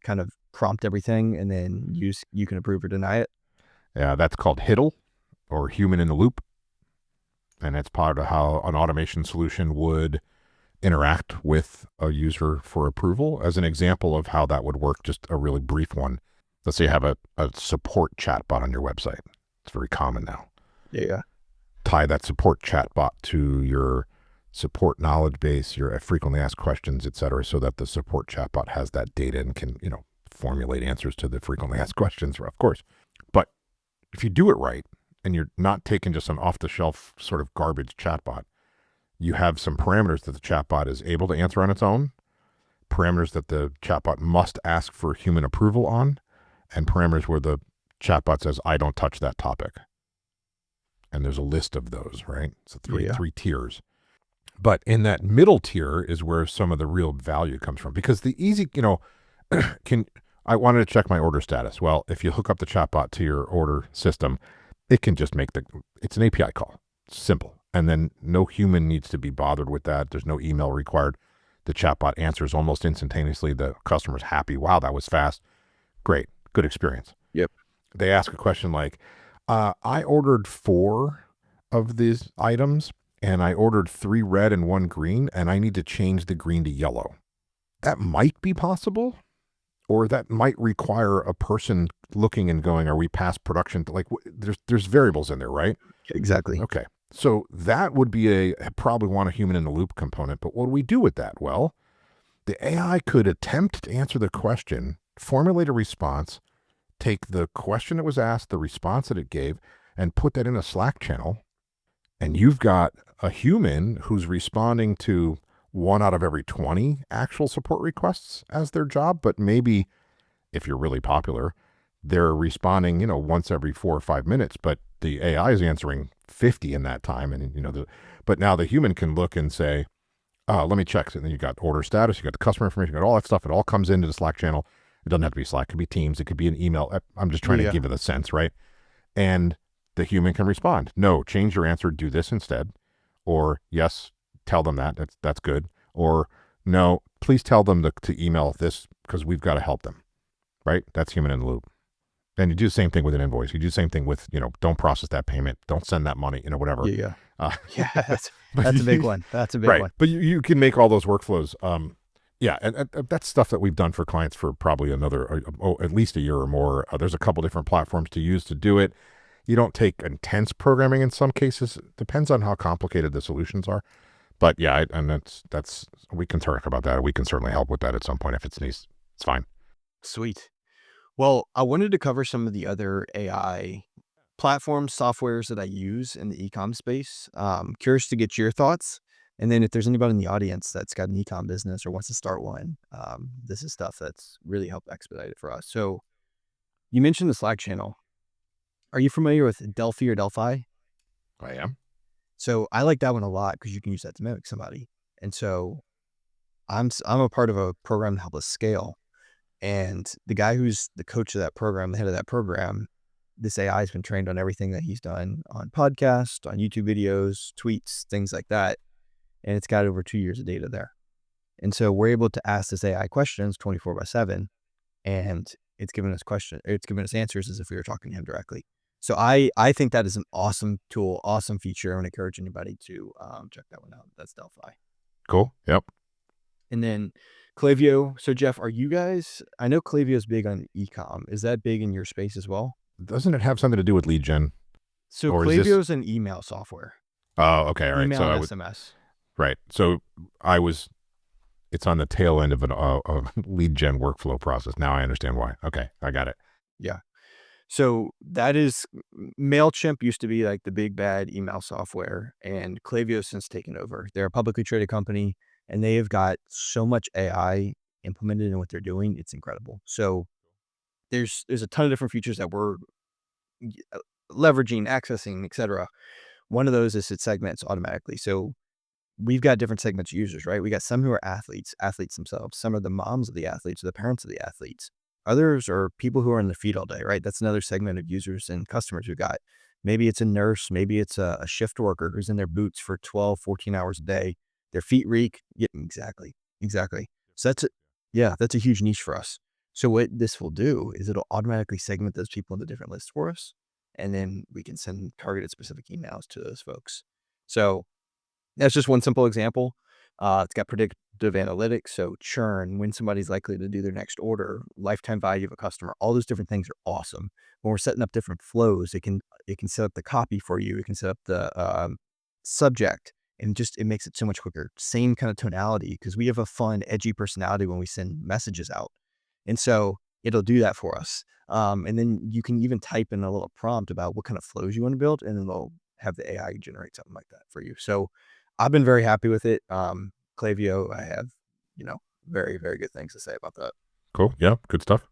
kind of prompt everything and then you can approve or deny it. Yeah, that's called HIDL or human in the loop. And it's part of how an automation solution would interact with a user for approval. As an example of how that would work, just a really brief one. Let's say you have a support chatbot on your website. It's very common now. Yeah. Tie that support chatbot to your support knowledge base, your frequently asked questions, et cetera, so that the support chatbot has that data and can, formulate answers to the frequently asked questions, of course. But if you do it right and you're not taking just an off-the-shelf sort of garbage chatbot, you have some parameters that the chatbot is able to answer on its own, parameters that the chatbot must ask for human approval on, and parameters where the chatbot says, I don't touch that topic. And there's a list of those, right? So three tiers. But in that middle tier is where some of the real value comes from. Because the easy, I wanted to check my order status. Well, if you hook up the chatbot to your order system, it can just it's an API call. It's simple. And then no human needs to be bothered with that. There's no email required. The chatbot answers almost instantaneously. The customer's happy. Wow, that was fast. Great. Good experience. Yep. They ask a question like, I ordered 4 of these items and I ordered 3 red and 1 green and I need to change the green to yellow. That might be possible, or that might require a person looking and going, are we past production? Like there's variables in there, right? Exactly. Okay. So that would be probably want a human in the loop component. But what do we do with that? Well, the AI could attempt to answer the question, formulate a response, take the question that was asked, the response that it gave, and put that in a Slack channel. And you've got a human who's responding to 1 out of every 20 actual support requests as their job. But maybe if you're really popular, they're responding, once every 4 or 5 minutes, but the AI is answering 50 in that time. And, but now the human can look and say, let me check. And then you got order status, you got the customer information, you got all that stuff. It all comes into the Slack channel. It doesn't have to be Slack. It could be Teams. It could be an email. I'm just trying to give it a sense, right? And the human can respond. No, change your answer. Do this instead. Or yes, tell them that. That's good. Or no, please tell them to email this because we've got to help them, right? That's human in the loop. And you do the same thing with an invoice. You do the same thing with, don't process that payment. Don't send that money, whatever. Yeah. That's a big one. That's a big one. But you can make all those workflows. And that's stuff that we've done for clients for probably another, at least a year or more. There's a couple different platforms to use to do it. You don't take intense programming in some cases. It depends on how complicated the solutions are. But yeah, and that's we can talk about that. We can certainly help with that at some point if it's needs. It's fine. Sweet. Well, I wanted to cover some of the other AI platforms, softwares that I use in the e-com space. Curious to get your thoughts. And then if there's anybody in the audience that's got an e-com business or wants to start one, this is stuff that's really helped expedite it for us. So you mentioned the Slack channel. Are you familiar with Delphi or Delphi? I am. So I like that one a lot because you can use that to mimic somebody. And so I'm a part of a program to help us scale. And the guy who's the coach of that program, the head of that program, this AI has been trained on everything that he's done on podcasts, on YouTube videos, tweets, things like that. And it's got over 2 years of data there. And so we're able to ask this AI questions 24/7, and it's giving us answers as if we were talking to him directly. So I think that is an awesome tool, awesome feature. I would encourage anybody to check that one out. That's Delphi. Cool. Yep. And then Klaviyo. So Jeff, are you guys, I know Klaviyo is big on e-com. Is that big in your space as well? Doesn't it have something to do with lead gen? So Or is this- Klaviyo is an email software. Oh, okay. All right. Email So and SMS. right. So it's on the tail end of a lead gen workflow process. Now I understand why. Okay. I got it. Yeah. So that is, MailChimp used to be like the big bad email software, and Klaviyo has since taken over. They're a publicly traded company, and they have got so much AI implemented in what they're doing. It's incredible. So there's a ton of different features that we're leveraging, accessing, etc. One of those is it segments automatically. So we've got different segments of users, right? We got some who are athletes themselves. Some are the moms of the athletes or the parents of the athletes. Others are people who are in the feed all day, right? That's another segment of users and customers we've got. Maybe it's a nurse, maybe it's a shift worker who's in their boots for 12, 14 hours a day. Their feet reek. Yeah, exactly. So that's a huge niche for us. So what this will do is it'll automatically segment those people into different lists for us. And then we can send targeted specific emails to those folks. So that's just one simple example. It's got predictive analytics, so churn, when somebody's likely to do their next order, lifetime value of a customer. All those different things are awesome. When we're setting up different flows, it can set up the copy for you. It can set up the subject, and it makes it so much quicker. Same kind of tonality, because we have a fun, edgy personality when we send messages out, and so it'll do that for us. And then you can even type in a little prompt about what kind of flows you want to build, and then they'll have the AI generate something like that for you. So I've been very happy with it. Klaviyo, I have, very, very good things to say about that. Cool. Yeah. Good stuff.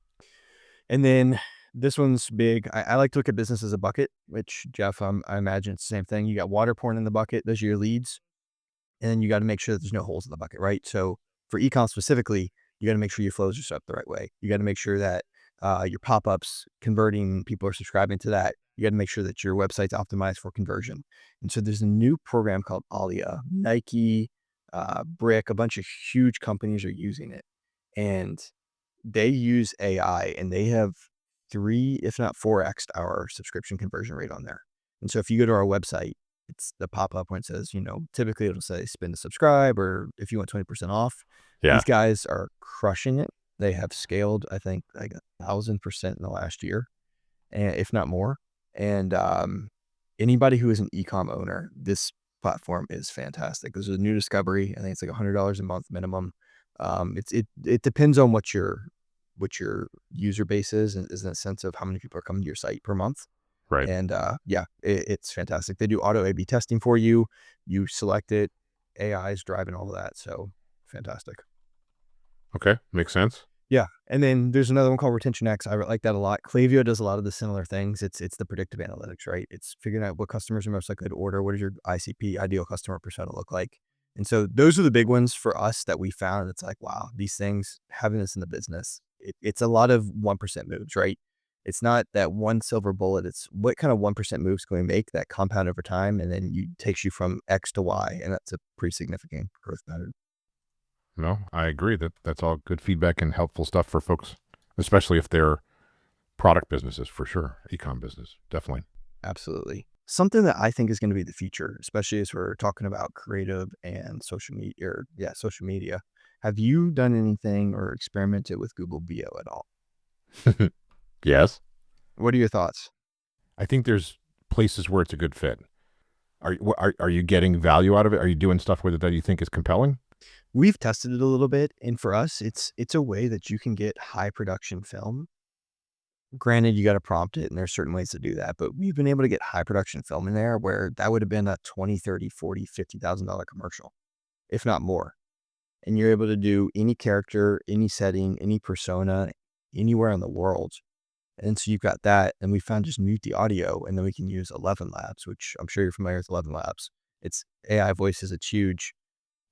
And then this one's big. I like to look at business as a bucket, which Jeff, I imagine it's the same thing. You got water pouring in the bucket. Those are your leads. And then you got to make sure that there's no holes in the bucket, right? So for e-com specifically, you got to make sure your flows are set up the right way. You got to make sure that your pop-ups converting, people are subscribing to that. You got to make sure that your website's optimized for conversion. And so there's a new program called Aila. Nike, Brick, a bunch of huge companies are using it. And they use AI, and they have 3, if not 4x our subscription conversion rate on there. And so if you go to our website, it's the pop-up when it says, typically it'll say spin to subscribe, or if you want 20% off. Yeah. These guys are crushing it. They have scaled, I think, like 1,000% in the last year, and if not more. And anybody who is an e-com owner, this platform is fantastic. This is a new discovery. I think it's like $100 a month minimum. It depends on what your user base is in a sense of how many people are coming to your site per month. Right. And it's fantastic. They do auto A/B testing for you. You select it. AI is driving all of that. So fantastic. Okay. Makes sense. Yeah. And then there's another one called Retention X. I like that a lot. Klaviyo does a lot of the similar things. It's the predictive analytics, right? It's figuring out what customers are most likely to order. What does your ICP, ideal customer persona, look like? And so those are the big ones for us that we found. It's like, wow, these things, having this in the business, it's a lot of 1% moves, right? It's not that one silver bullet. It's what kind of 1% moves can we make that compound over time, and then takes you from X to Y, and that's a pretty significant growth pattern. No, I agree that's all good feedback and helpful stuff for folks, especially if they're product businesses, for sure. E-com business, definitely. Absolutely. Something that I think is going to be the future, especially as we're talking about creative and social media. Have you done anything or experimented with Google VO at all? Yes. What are your thoughts? I think there's places where it's a good fit. Are you getting value out of it? Are you doing stuff with it that you think is compelling? We've tested it a little bit, and for us, it's a way that you can get high production film. Granted, you got to prompt it, and there's certain ways to do that, but we've been able to get high production film in there where that would have been a $20, $30, $40, $50,000 commercial, if not more. And you're able to do any character, any setting, any persona, anywhere in the world. And so you've got that, and we found just mute the audio, and then we can use 11 Labs, which I'm sure you're familiar with 11 Labs. It's AI voices, it's huge.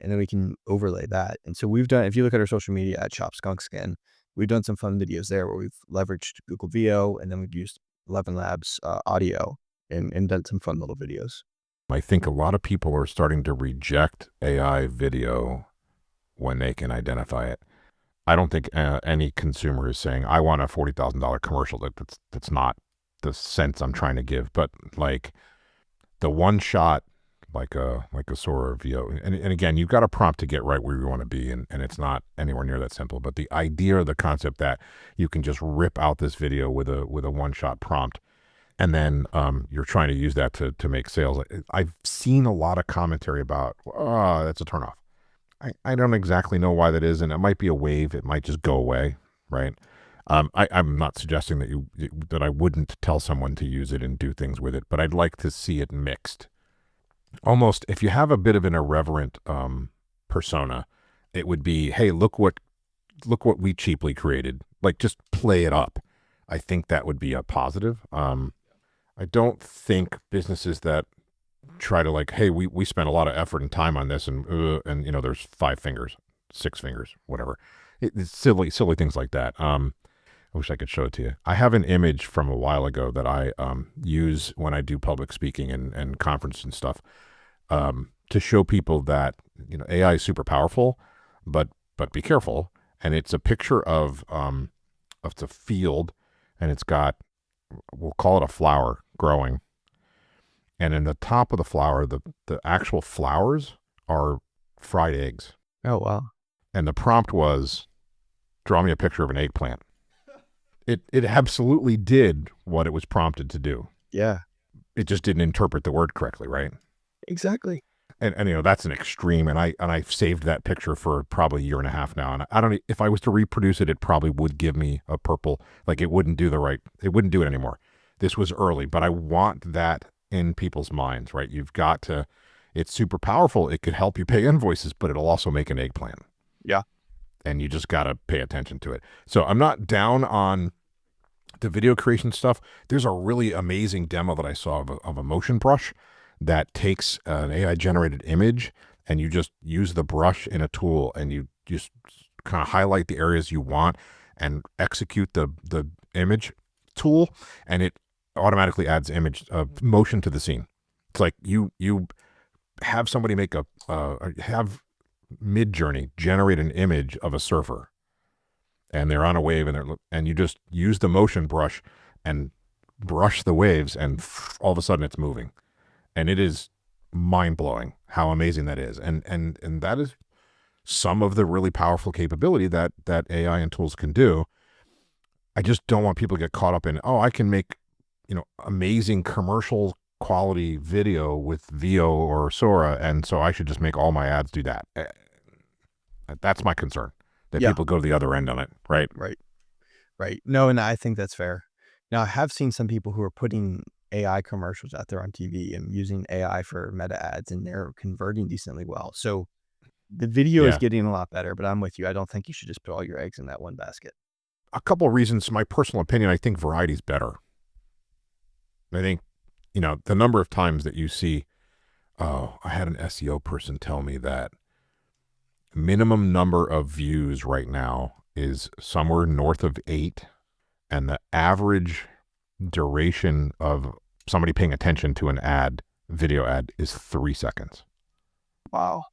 And then we can overlay that. And so we've done, if you look at our social media at Skunk Skin, we've done some fun videos there where we've leveraged Google VO, and then we've used 11 Labs audio and done some fun little videos. I think a lot of people are starting to reject AI video when they can identify it. I don't think any consumer is saying, I want a $40,000 commercial. That's not the sense I'm trying to give. But like the one shot, like a Sora VO. And again, you've got a prompt to get right where you want to be. And it's not anywhere near that simple. But the idea, the concept that you can just rip out this video with a one shot prompt, and then you're trying to use that to make sales. I've seen a lot of commentary about, oh, that's a turnoff. I don't exactly know why that is, and it might be a wave. It might just go away, right? I'm not suggesting that I wouldn't tell someone to use it and do things with it, but I'd like to see it mixed. Almost, if you have a bit of an irreverent persona, it would be, hey, look what we cheaply created. Like, just play it up. I think that would be a positive. I don't think businesses that try to like, hey, we spent a lot of effort and time on this, and you know, there's 5 fingers, 6 fingers, whatever. It's silly things like that. I wish I could show it to you. I have an image from a while ago that I use when I do public speaking and conference and stuff, to show people that, you know, AI is super powerful, but be careful. And it's a picture of the field, and it's got, we'll call it a flower growing. And in the top of the flower, the actual flowers are fried eggs. Oh, wow. And the prompt was, draw me a picture of an eggplant. It absolutely did what it was prompted to do. Yeah. It just didn't interpret the word correctly, right? Exactly. And you know, that's an extreme. And I've saved that picture for probably a year and a half now. And I don't, if I was to reproduce it, it probably would give me a purple, like it wouldn't do it anymore. This was early, but I want that in people's minds, right? You've got to, it's super powerful. It could help you pay invoices, but it'll also make an eggplant. Yeah. And you just got to pay attention to it. So I'm not down on the video creation stuff. There's a really amazing demo that I saw of a motion brush that takes an AI generated image, and you just use the brush in a tool, and you just kind of highlight the areas you want and execute the image tool, and it automatically adds motion to the scene. It's like you have somebody make have Midjourney generate an image of a surfer, and they're on a wave, and you just use the motion brush and brush the waves, and all of a sudden it's moving. And it is mind-blowing how amazing that is. And that is some of the really powerful capability that AI and tools can do. I just don't want people to get caught up in, oh, I can make, you know, amazing commercial quality video with VO or Sora, and so I should just make all my ads do that. That's my concern, that people go to the other end on it, right? Right. No, and I think that's fair. Now, I have seen some people who are putting AI commercials out there on TV and using AI for meta ads, and they're converting decently well. So the video is getting a lot better, but I'm with you. I don't think you should just put all your eggs in that one basket. A couple of reasons. My personal opinion, I think variety is better. I think, you know, the number of times that you see, oh, I had an SEO person tell me that minimum number of views right now is somewhere north of 8, and the average duration of somebody paying attention to an video ad is 3 seconds. Wow.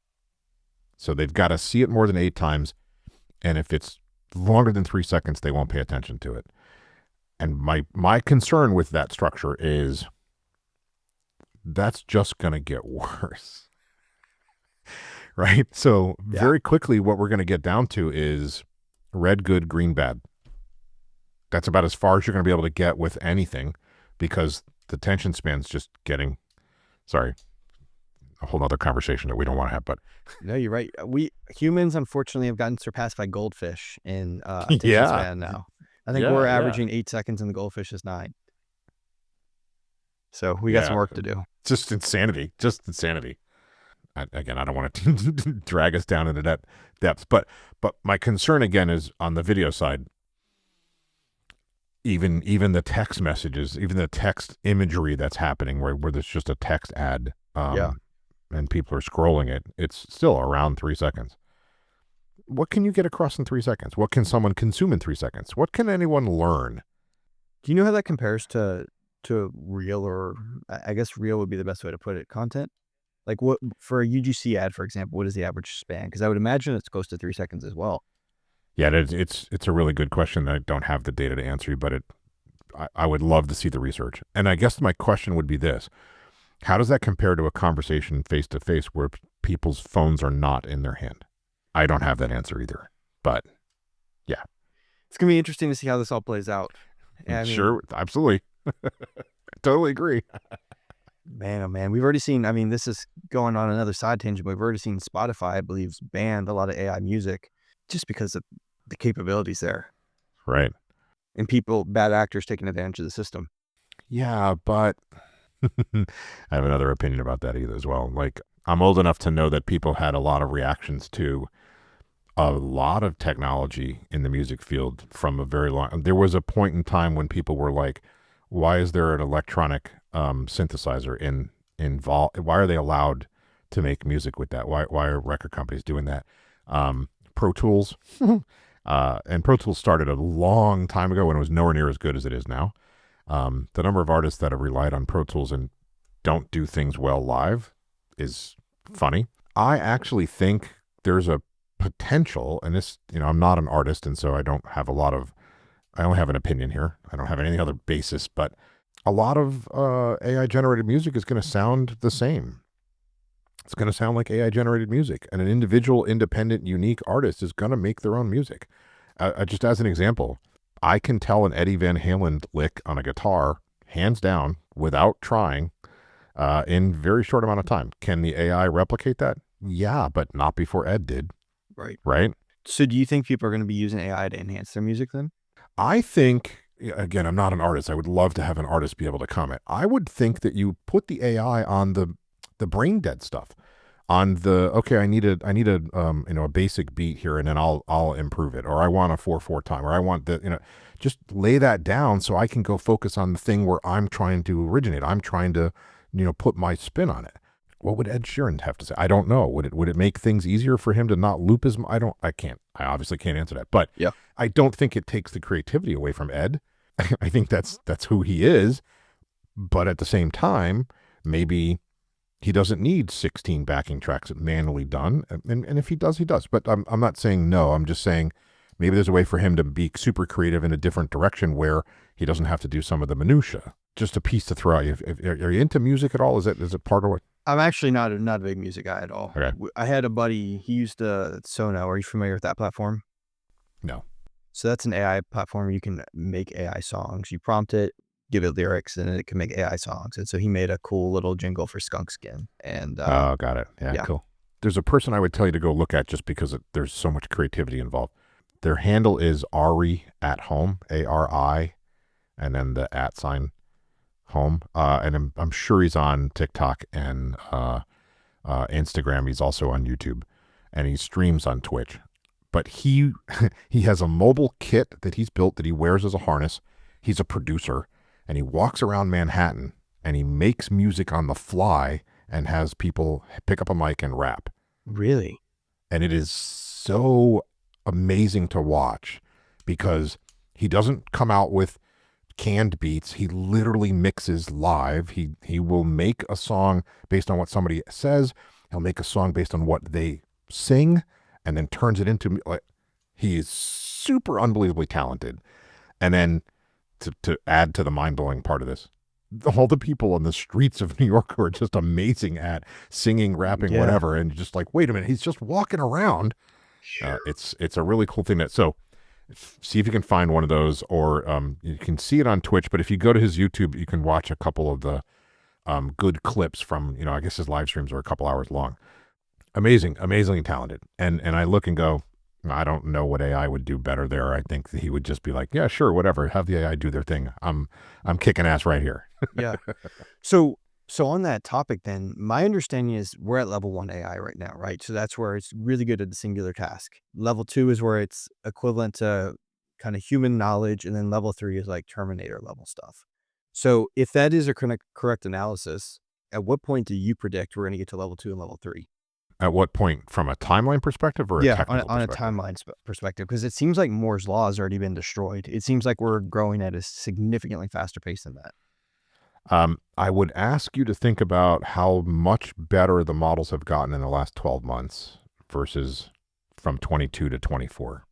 So they've got to see it more than 8 times. And if it's longer than 3 seconds, they won't pay attention to it. And my concern with that structure is that's just going to get worse. Right? So very quickly, what we're going to get down to is red good, green bad. That's about as far as you're going to be able to get with anything, because the attention span's just getting, sorry, a whole nother conversation that we don't want to have, but. No, you're right. We humans, unfortunately, have gotten surpassed by goldfish in attention span now. I think we're averaging 8 seconds and the goldfish is 9. So we got some work to do. Just insanity. Again, I don't want to drag us down into that depth, but my concern again is on the video side. Even the text messages, even the text imagery that's happening, where there's just a text ad, and people are scrolling it, it's still around 3 seconds. What can you get across in 3 seconds? What can someone consume in 3 seconds? What can anyone learn Do you know how that compares to real, or I guess real would be the best way to put it, content? Like what for a UGC ad, for example, what is the average span? Because I would imagine it's close to 3 seconds as well. Yeah, it's a really good question. I don't have the data to answer you, but I would love to see the research. And I guess my question would be this: how does that compare to a conversation face to face where people's phones are not in their hand? I don't have that answer either. But yeah, It's gonna be interesting to see how this all plays out. I mean, sure, absolutely, I totally agree. man, oh man, we've already seen. I mean, this is going on another side tangent, but we've already seen Spotify, I believe, banned a lot of AI music just because of the capabilities there Right. and people, bad actors taking advantage of the system. Yeah, but I have another opinion about that either as well. Like, I'm old enough to know that people had a lot of reactions to a lot of technology in the music field from a very long. There was a point in time when people were like, "Why is there an electronic synthesizer involved? Why are they allowed to make music with that? Why are record companies doing that?" Pro Tools, and Pro Tools started a long time ago when it was nowhere near as good as it is now. The number of artists that have relied on Pro Tools and don't do things well live is funny. I actually think there's a potential, and this, I'm not an artist, and so I only have an opinion here. I don't have any other basis, but a lot of AI generated music is going to sound the same. It's going to sound like AI generated music, and an individual, independent, unique artist is going to make their own music. Just as an example, I can tell an Eddie Van Halen lick on a guitar, hands down, without trying, in very short amount of time. Can the AI replicate that? Yeah, but not before Ed did, Right. right? So do you think people are going to be using AI to enhance their music then? I think, again, I'm not an artist. I would love to have an artist be able to comment. I would think that you put the AI on the brain dead stuff, on the, okay, I need a basic beat here, and then I'll improve it, or I want a 4/4 time, or I want just lay that down so I can go focus on the thing where I'm trying to originate. I'm trying to put my spin on it. What would Ed Sheeran have to say? I don't know. Would it make things easier for him to not loop his? I obviously can't answer that, but Yeah. I don't think it takes the creativity away from Ed. I think that's who he is. But at the same time, maybe he doesn't need 16 backing tracks manually done. And if he does, he does. But I'm not saying no. I'm just saying maybe there's a way for him to be super creative in a different direction where he doesn't have to do some of the minutia. Just a piece to throw out. Are you into music at all? Is it part of what? I'm actually not a big music guy at all. Okay. I had a buddy, he used Sono. Are you familiar with that platform? No. So that's an AI platform. You can make AI songs. You prompt it, give it lyrics, and it can make AI songs. And so he made a cool little jingle for Skunk Skin. And Oh, got it. Yeah, yeah, cool. There's a person I would tell you to go look at just because there's so much creativity involved. Their handle is Ari at home, ARI, and then the @ sign home. And I'm sure he's on TikTok and Instagram. He's also on YouTube, and he streams on Twitch. But he he has a mobile kit that he's built that he wears as a harness. He's a producer, and he walks around Manhattan and he makes music on the fly and has people pick up a mic and rap. really? And it is so amazing to watch because he doesn't come out with canned beats. He literally mixes live. He will make a song based on what somebody says. He'll make a song based on what they sing, and then turns it into, like, he is super unbelievably talented. And then to add to the mind-blowing part of this, all the people on the streets of New York who are just amazing at singing, rapping, Yeah. whatever, and just like, wait a minute, he's just walking around. It's a really cool thing. See if you can find one of those, or you can see it on Twitch. But if you go to his YouTube, you can watch a couple of the good clips from, I guess his live streams are a couple hours long. Amazingly talented. And I look and go, I don't know what AI would do better there. I think that he would just be like, yeah, sure, whatever. Have the AI do their thing. I'm kicking ass right here. Yeah. So on that topic then, my understanding is we're at level 1 AI right now, right? So that's where it's really good at the singular task. Level 2 is where it's equivalent to kind of human knowledge, and then level 3 is like Terminator level stuff. So if that is a correct analysis, at what point do you predict we're going to get to level 2 and level 3? At what point, from a timeline perspective or a Yeah, technical on a perspective? timeline perspective, because it seems like Moore's law has already been destroyed. It seems like we're growing at a significantly faster pace than that. I would ask you to think about how much better the models have gotten in the last 12 months versus from 22 to 24.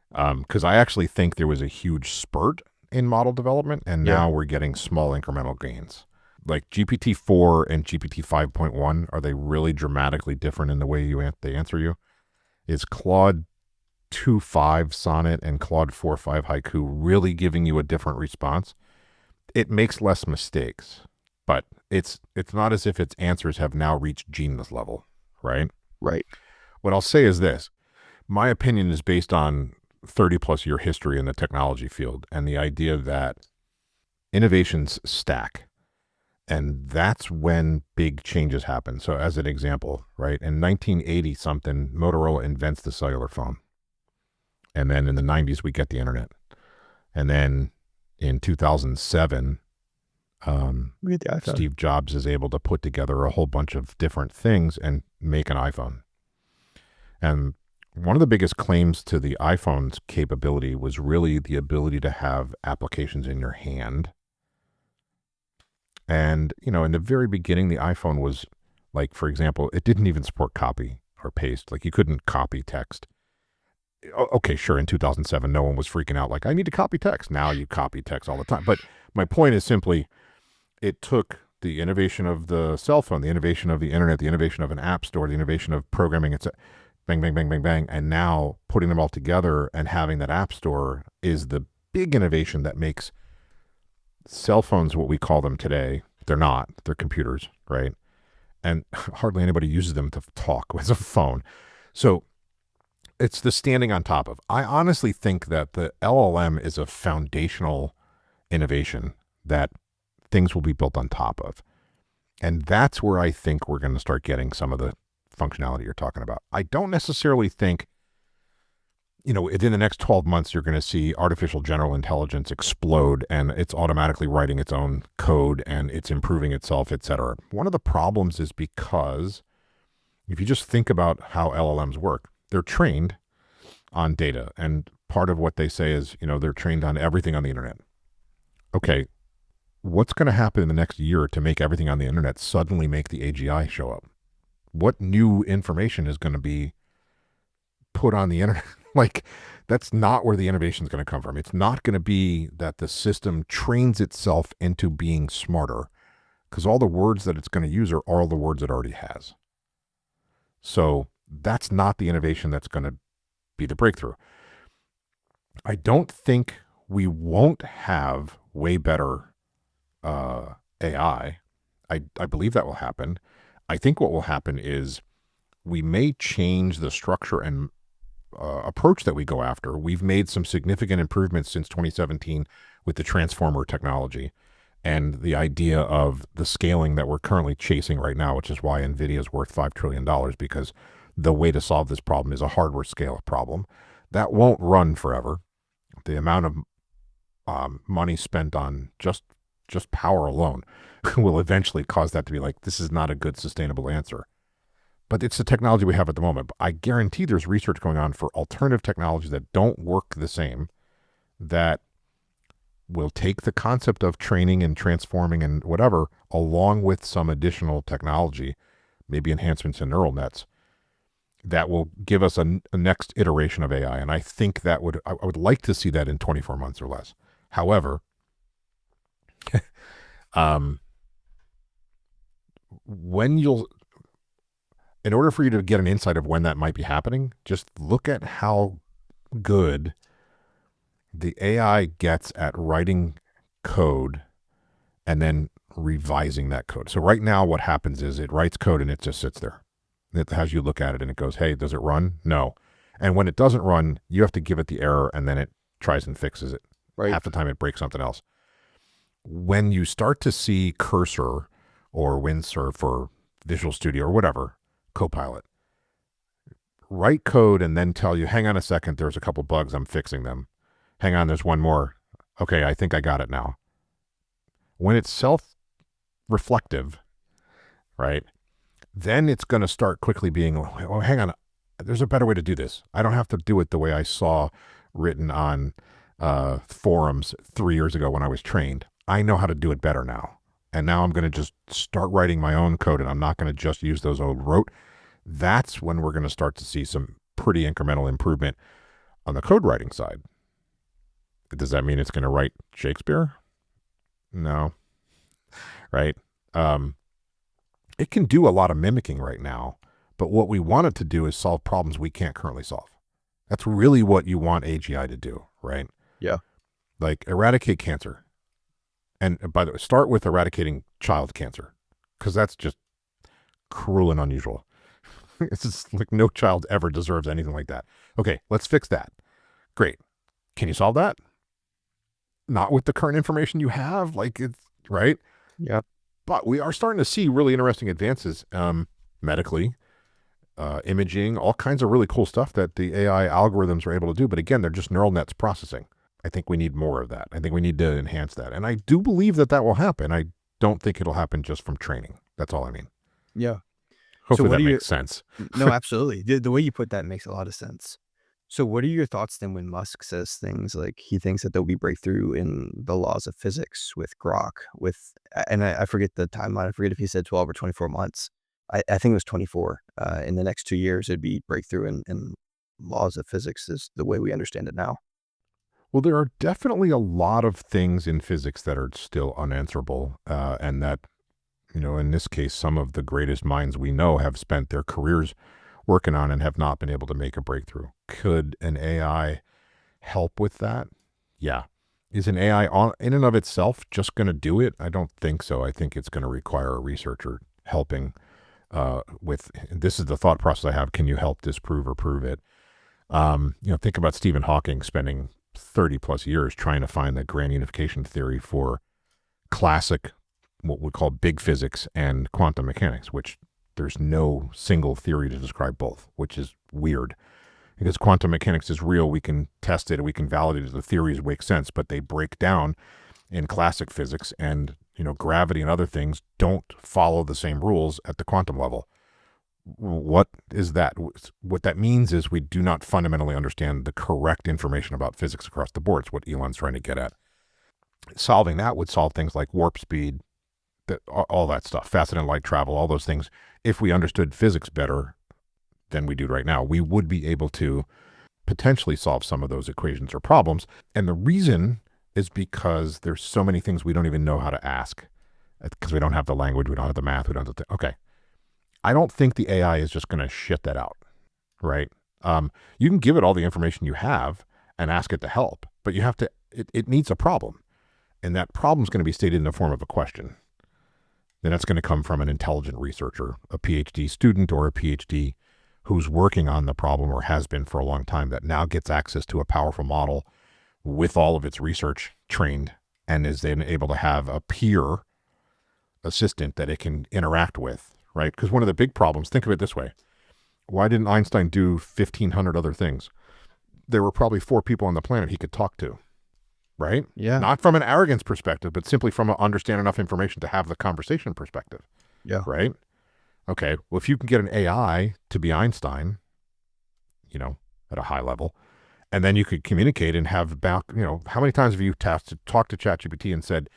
Because I actually think there was a huge spurt in model development, and Yeah. now we're getting small incremental gains. Like GPT-4 and GPT 5.1, are they really dramatically different in the way they answer you? Is Claude 2.5 Sonnet and Claude 4.5 Haiku really giving you a different response? It makes less mistakes, but it's not as if its answers have now reached genius level, right? Right. What I'll say is this. My opinion is based on 30 plus year history in the technology field and the idea that innovations stack. And that's when big changes happen. So as an example, right, in 1980 something, Motorola invents the cellular phone. And then in the 90s, we get the internet. And then in 2007, We get the iPhone. Steve Jobs is able to put together a whole bunch of different things and make an iPhone. And one of the biggest claims to the iPhone's capability was really the ability to have applications in your hand. And, you know, in the very beginning, the iPhone was like, for example, it didn't even support copy or paste. Like you couldn't copy text. Okay, sure. In 2007, no one was freaking out like, I need to copy text. Now you copy text all the time. But my point is simply, it took the innovation of the cell phone, the innovation of the internet, the innovation of an app store, the innovation of programming, it's bang, bang, bang, bang, bang. And now putting them all together and having that app store is the big innovation that makes cell phones what we call them today. They're not. They're computers, right? And hardly anybody uses them to talk with a phone. So it's the standing on top of. I honestly think that the LLM is a foundational innovation that things will be built on top of. And that's where I think we're going to start getting some of the functionality you're talking about. I don't necessarily think, you know, within the next 12 months, you're going to see artificial general intelligence explode and it's automatically writing its own code and it's improving itself, et cetera. One of the problems is because if you just think about how LLMs work, they're trained on data. And part of what they say is, you know, they're trained on everything on the internet. Okay, what's going to happen in the next year to make everything on the internet suddenly make the AGI show up? What new information is going to be put on the internet? Like, that's not where the innovation is going to come from. It's not going to be that the system trains itself into being smarter, because all the words that it's going to use are all the words it already has. So that's not the innovation that's going to be the breakthrough. I don't think we won't have way better AI. I believe that will happen. I think what will happen is we may change the structure and approach that we go after. We've made some significant improvements since 2017 with the transformer technology and the idea of the scaling that we're currently chasing right now, which is why NVIDIA is worth $5 trillion, because the way to solve this problem is a hardware scale problem. That won't run forever. The amount of money spent on just power alone will eventually cause that to be like, this is not a good sustainable answer. But it's the technology we have at the moment. But I guarantee there's research going on for alternative technologies that don't work the same, that will take the concept of training and transforming and whatever, along with some additional technology, maybe enhancements in neural nets, that will give us a next iteration of AI. And I think that I would like to see that in 24 months or less. However, in order for you to get an insight of when that might be happening, just look at how good the AI gets at writing code and then revising that code. So right now what happens is it writes code and it just sits there. It has you look at it and it goes, hey, does it run? No. And when it doesn't run, you have to give it the error and then it tries and fixes it. Right. Half the time it breaks something else. When you start to see Cursor or Windsurf or Visual Studio or whatever, Copilot, write code and then tell you, hang on a second, there's a couple bugs, I'm fixing them. Hang on, there's one more. Okay, I think I got it now. When it's self-reflective, right, then it's going to start quickly being, oh, hang on, there's a better way to do this. I don't have to do it the way I saw written on forums 3 years ago when I was trained. I know how to do it better now. And now I'm going to just start writing my own code, and I'm not going to just use those old rote. That's when we're going to start to see some pretty incremental improvement on the code writing side. Does that mean it's going to write Shakespeare? No. Right? It can do a lot of mimicking right now, but what we want it to do is solve problems we can't currently solve. That's really what you want AGI to do, right? Yeah. Like eradicate cancer. And by the way, start with eradicating child cancer, because that's just cruel and unusual. It's just like no child ever deserves anything like that. Okay, let's fix that. Great. Can you solve that? Not with the current information you have, like it's right. Yeah. But we are starting to see really interesting advances medically, imaging, all kinds of really cool stuff that the AI algorithms are able to do. But again, they're just neural nets processing. I think we need more of that. I think we need to enhance that. And I do believe that that will happen. I don't think it'll happen just from training. That's all I mean. Yeah. Hopefully that makes sense. No, absolutely. The way you put that makes a lot of sense. So what are your thoughts then when Musk says things like he thinks that there'll be breakthrough in the laws of physics with Grok, and I forget the timeline. I forget if he said 12 or 24 months. I think it was 24. In the next 2 years, it'd be breakthrough in laws of physics is the way we understand it now. Well, there are definitely a lot of things in physics that are still unanswerable, and that, in this case, some of the greatest minds we know have spent their careers working on and have not been able to make a breakthrough. Could an AI help with that? Yeah. Is an AI in and of itself just going to do it? I don't think so. I think it's going to require a researcher helping with, this is the thought process I have. Can you help disprove or prove it? Think about Stephen Hawking spending 30 plus years trying to find the grand unification theory for classic, what we call big physics and quantum mechanics, which there's no single theory to describe both, which is weird because quantum mechanics is real. We can test it and we can validate it. The theories make sense, but they break down in classic physics, and gravity and other things don't follow the same rules at the quantum level. What is that? What that means is we do not fundamentally understand the correct information about physics across the board. It's what Elon's trying to get at. Solving that would solve things like warp speed, all that stuff, faceted light travel, all those things. If we understood physics better than we do right now, we would be able to potentially solve some of those equations or problems. And the reason is because there's so many things we don't even know how to ask, because we don't have the language, we don't have the math, we don't have the okay. I don't think the AI is just going to shit that out, right? You can give it all the information you have and ask it to help, but you have to, it needs a problem. And that problem is going to be stated in the form of a question. Then that's going to come from an intelligent researcher, a PhD student or a PhD who's working on the problem or has been for a long time, that now gets access to a powerful model with all of its research trained and is then able to have a peer assistant that it can interact with, right? Because one of the big problems, think of it this way. Why didn't Einstein do 1,500 other things? There were probably 4 people on the planet he could talk to. Right? Yeah. Not from an arrogance perspective, but simply from an understand enough information to have the conversation perspective. Yeah. Right? Okay. Well, if you can get an AI to be Einstein, at a high level, and then you could communicate and have about, how many times have you talked to ChatGPT and said,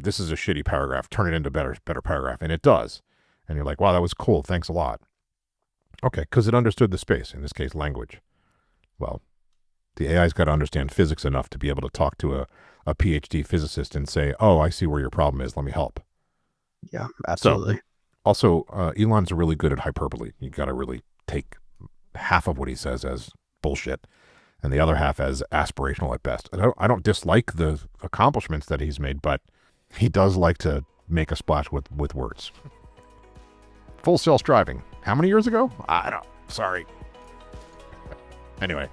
this is a shitty paragraph, turn it into better paragraph. And it does. And you're like, wow, that was cool. Thanks a lot. Okay. Because it understood the space, in this case, language. Well, the AI's got to understand physics enough to be able to talk to a PhD physicist and say, oh, I see where your problem is. Let me help. Yeah, absolutely. So, also, Elon's really good at hyperbole. You got to really take half of what he says as bullshit and the other half as aspirational at best. I don't dislike the accomplishments that he's made, but he does like to make a splash with words. Full self-driving. How many years ago? Sorry. Anyway.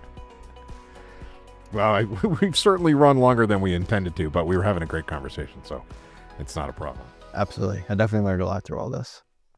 Well, we've certainly run longer than we intended to, but we were having a great conversation, so it's not a problem. Absolutely. I definitely learned a lot through all this.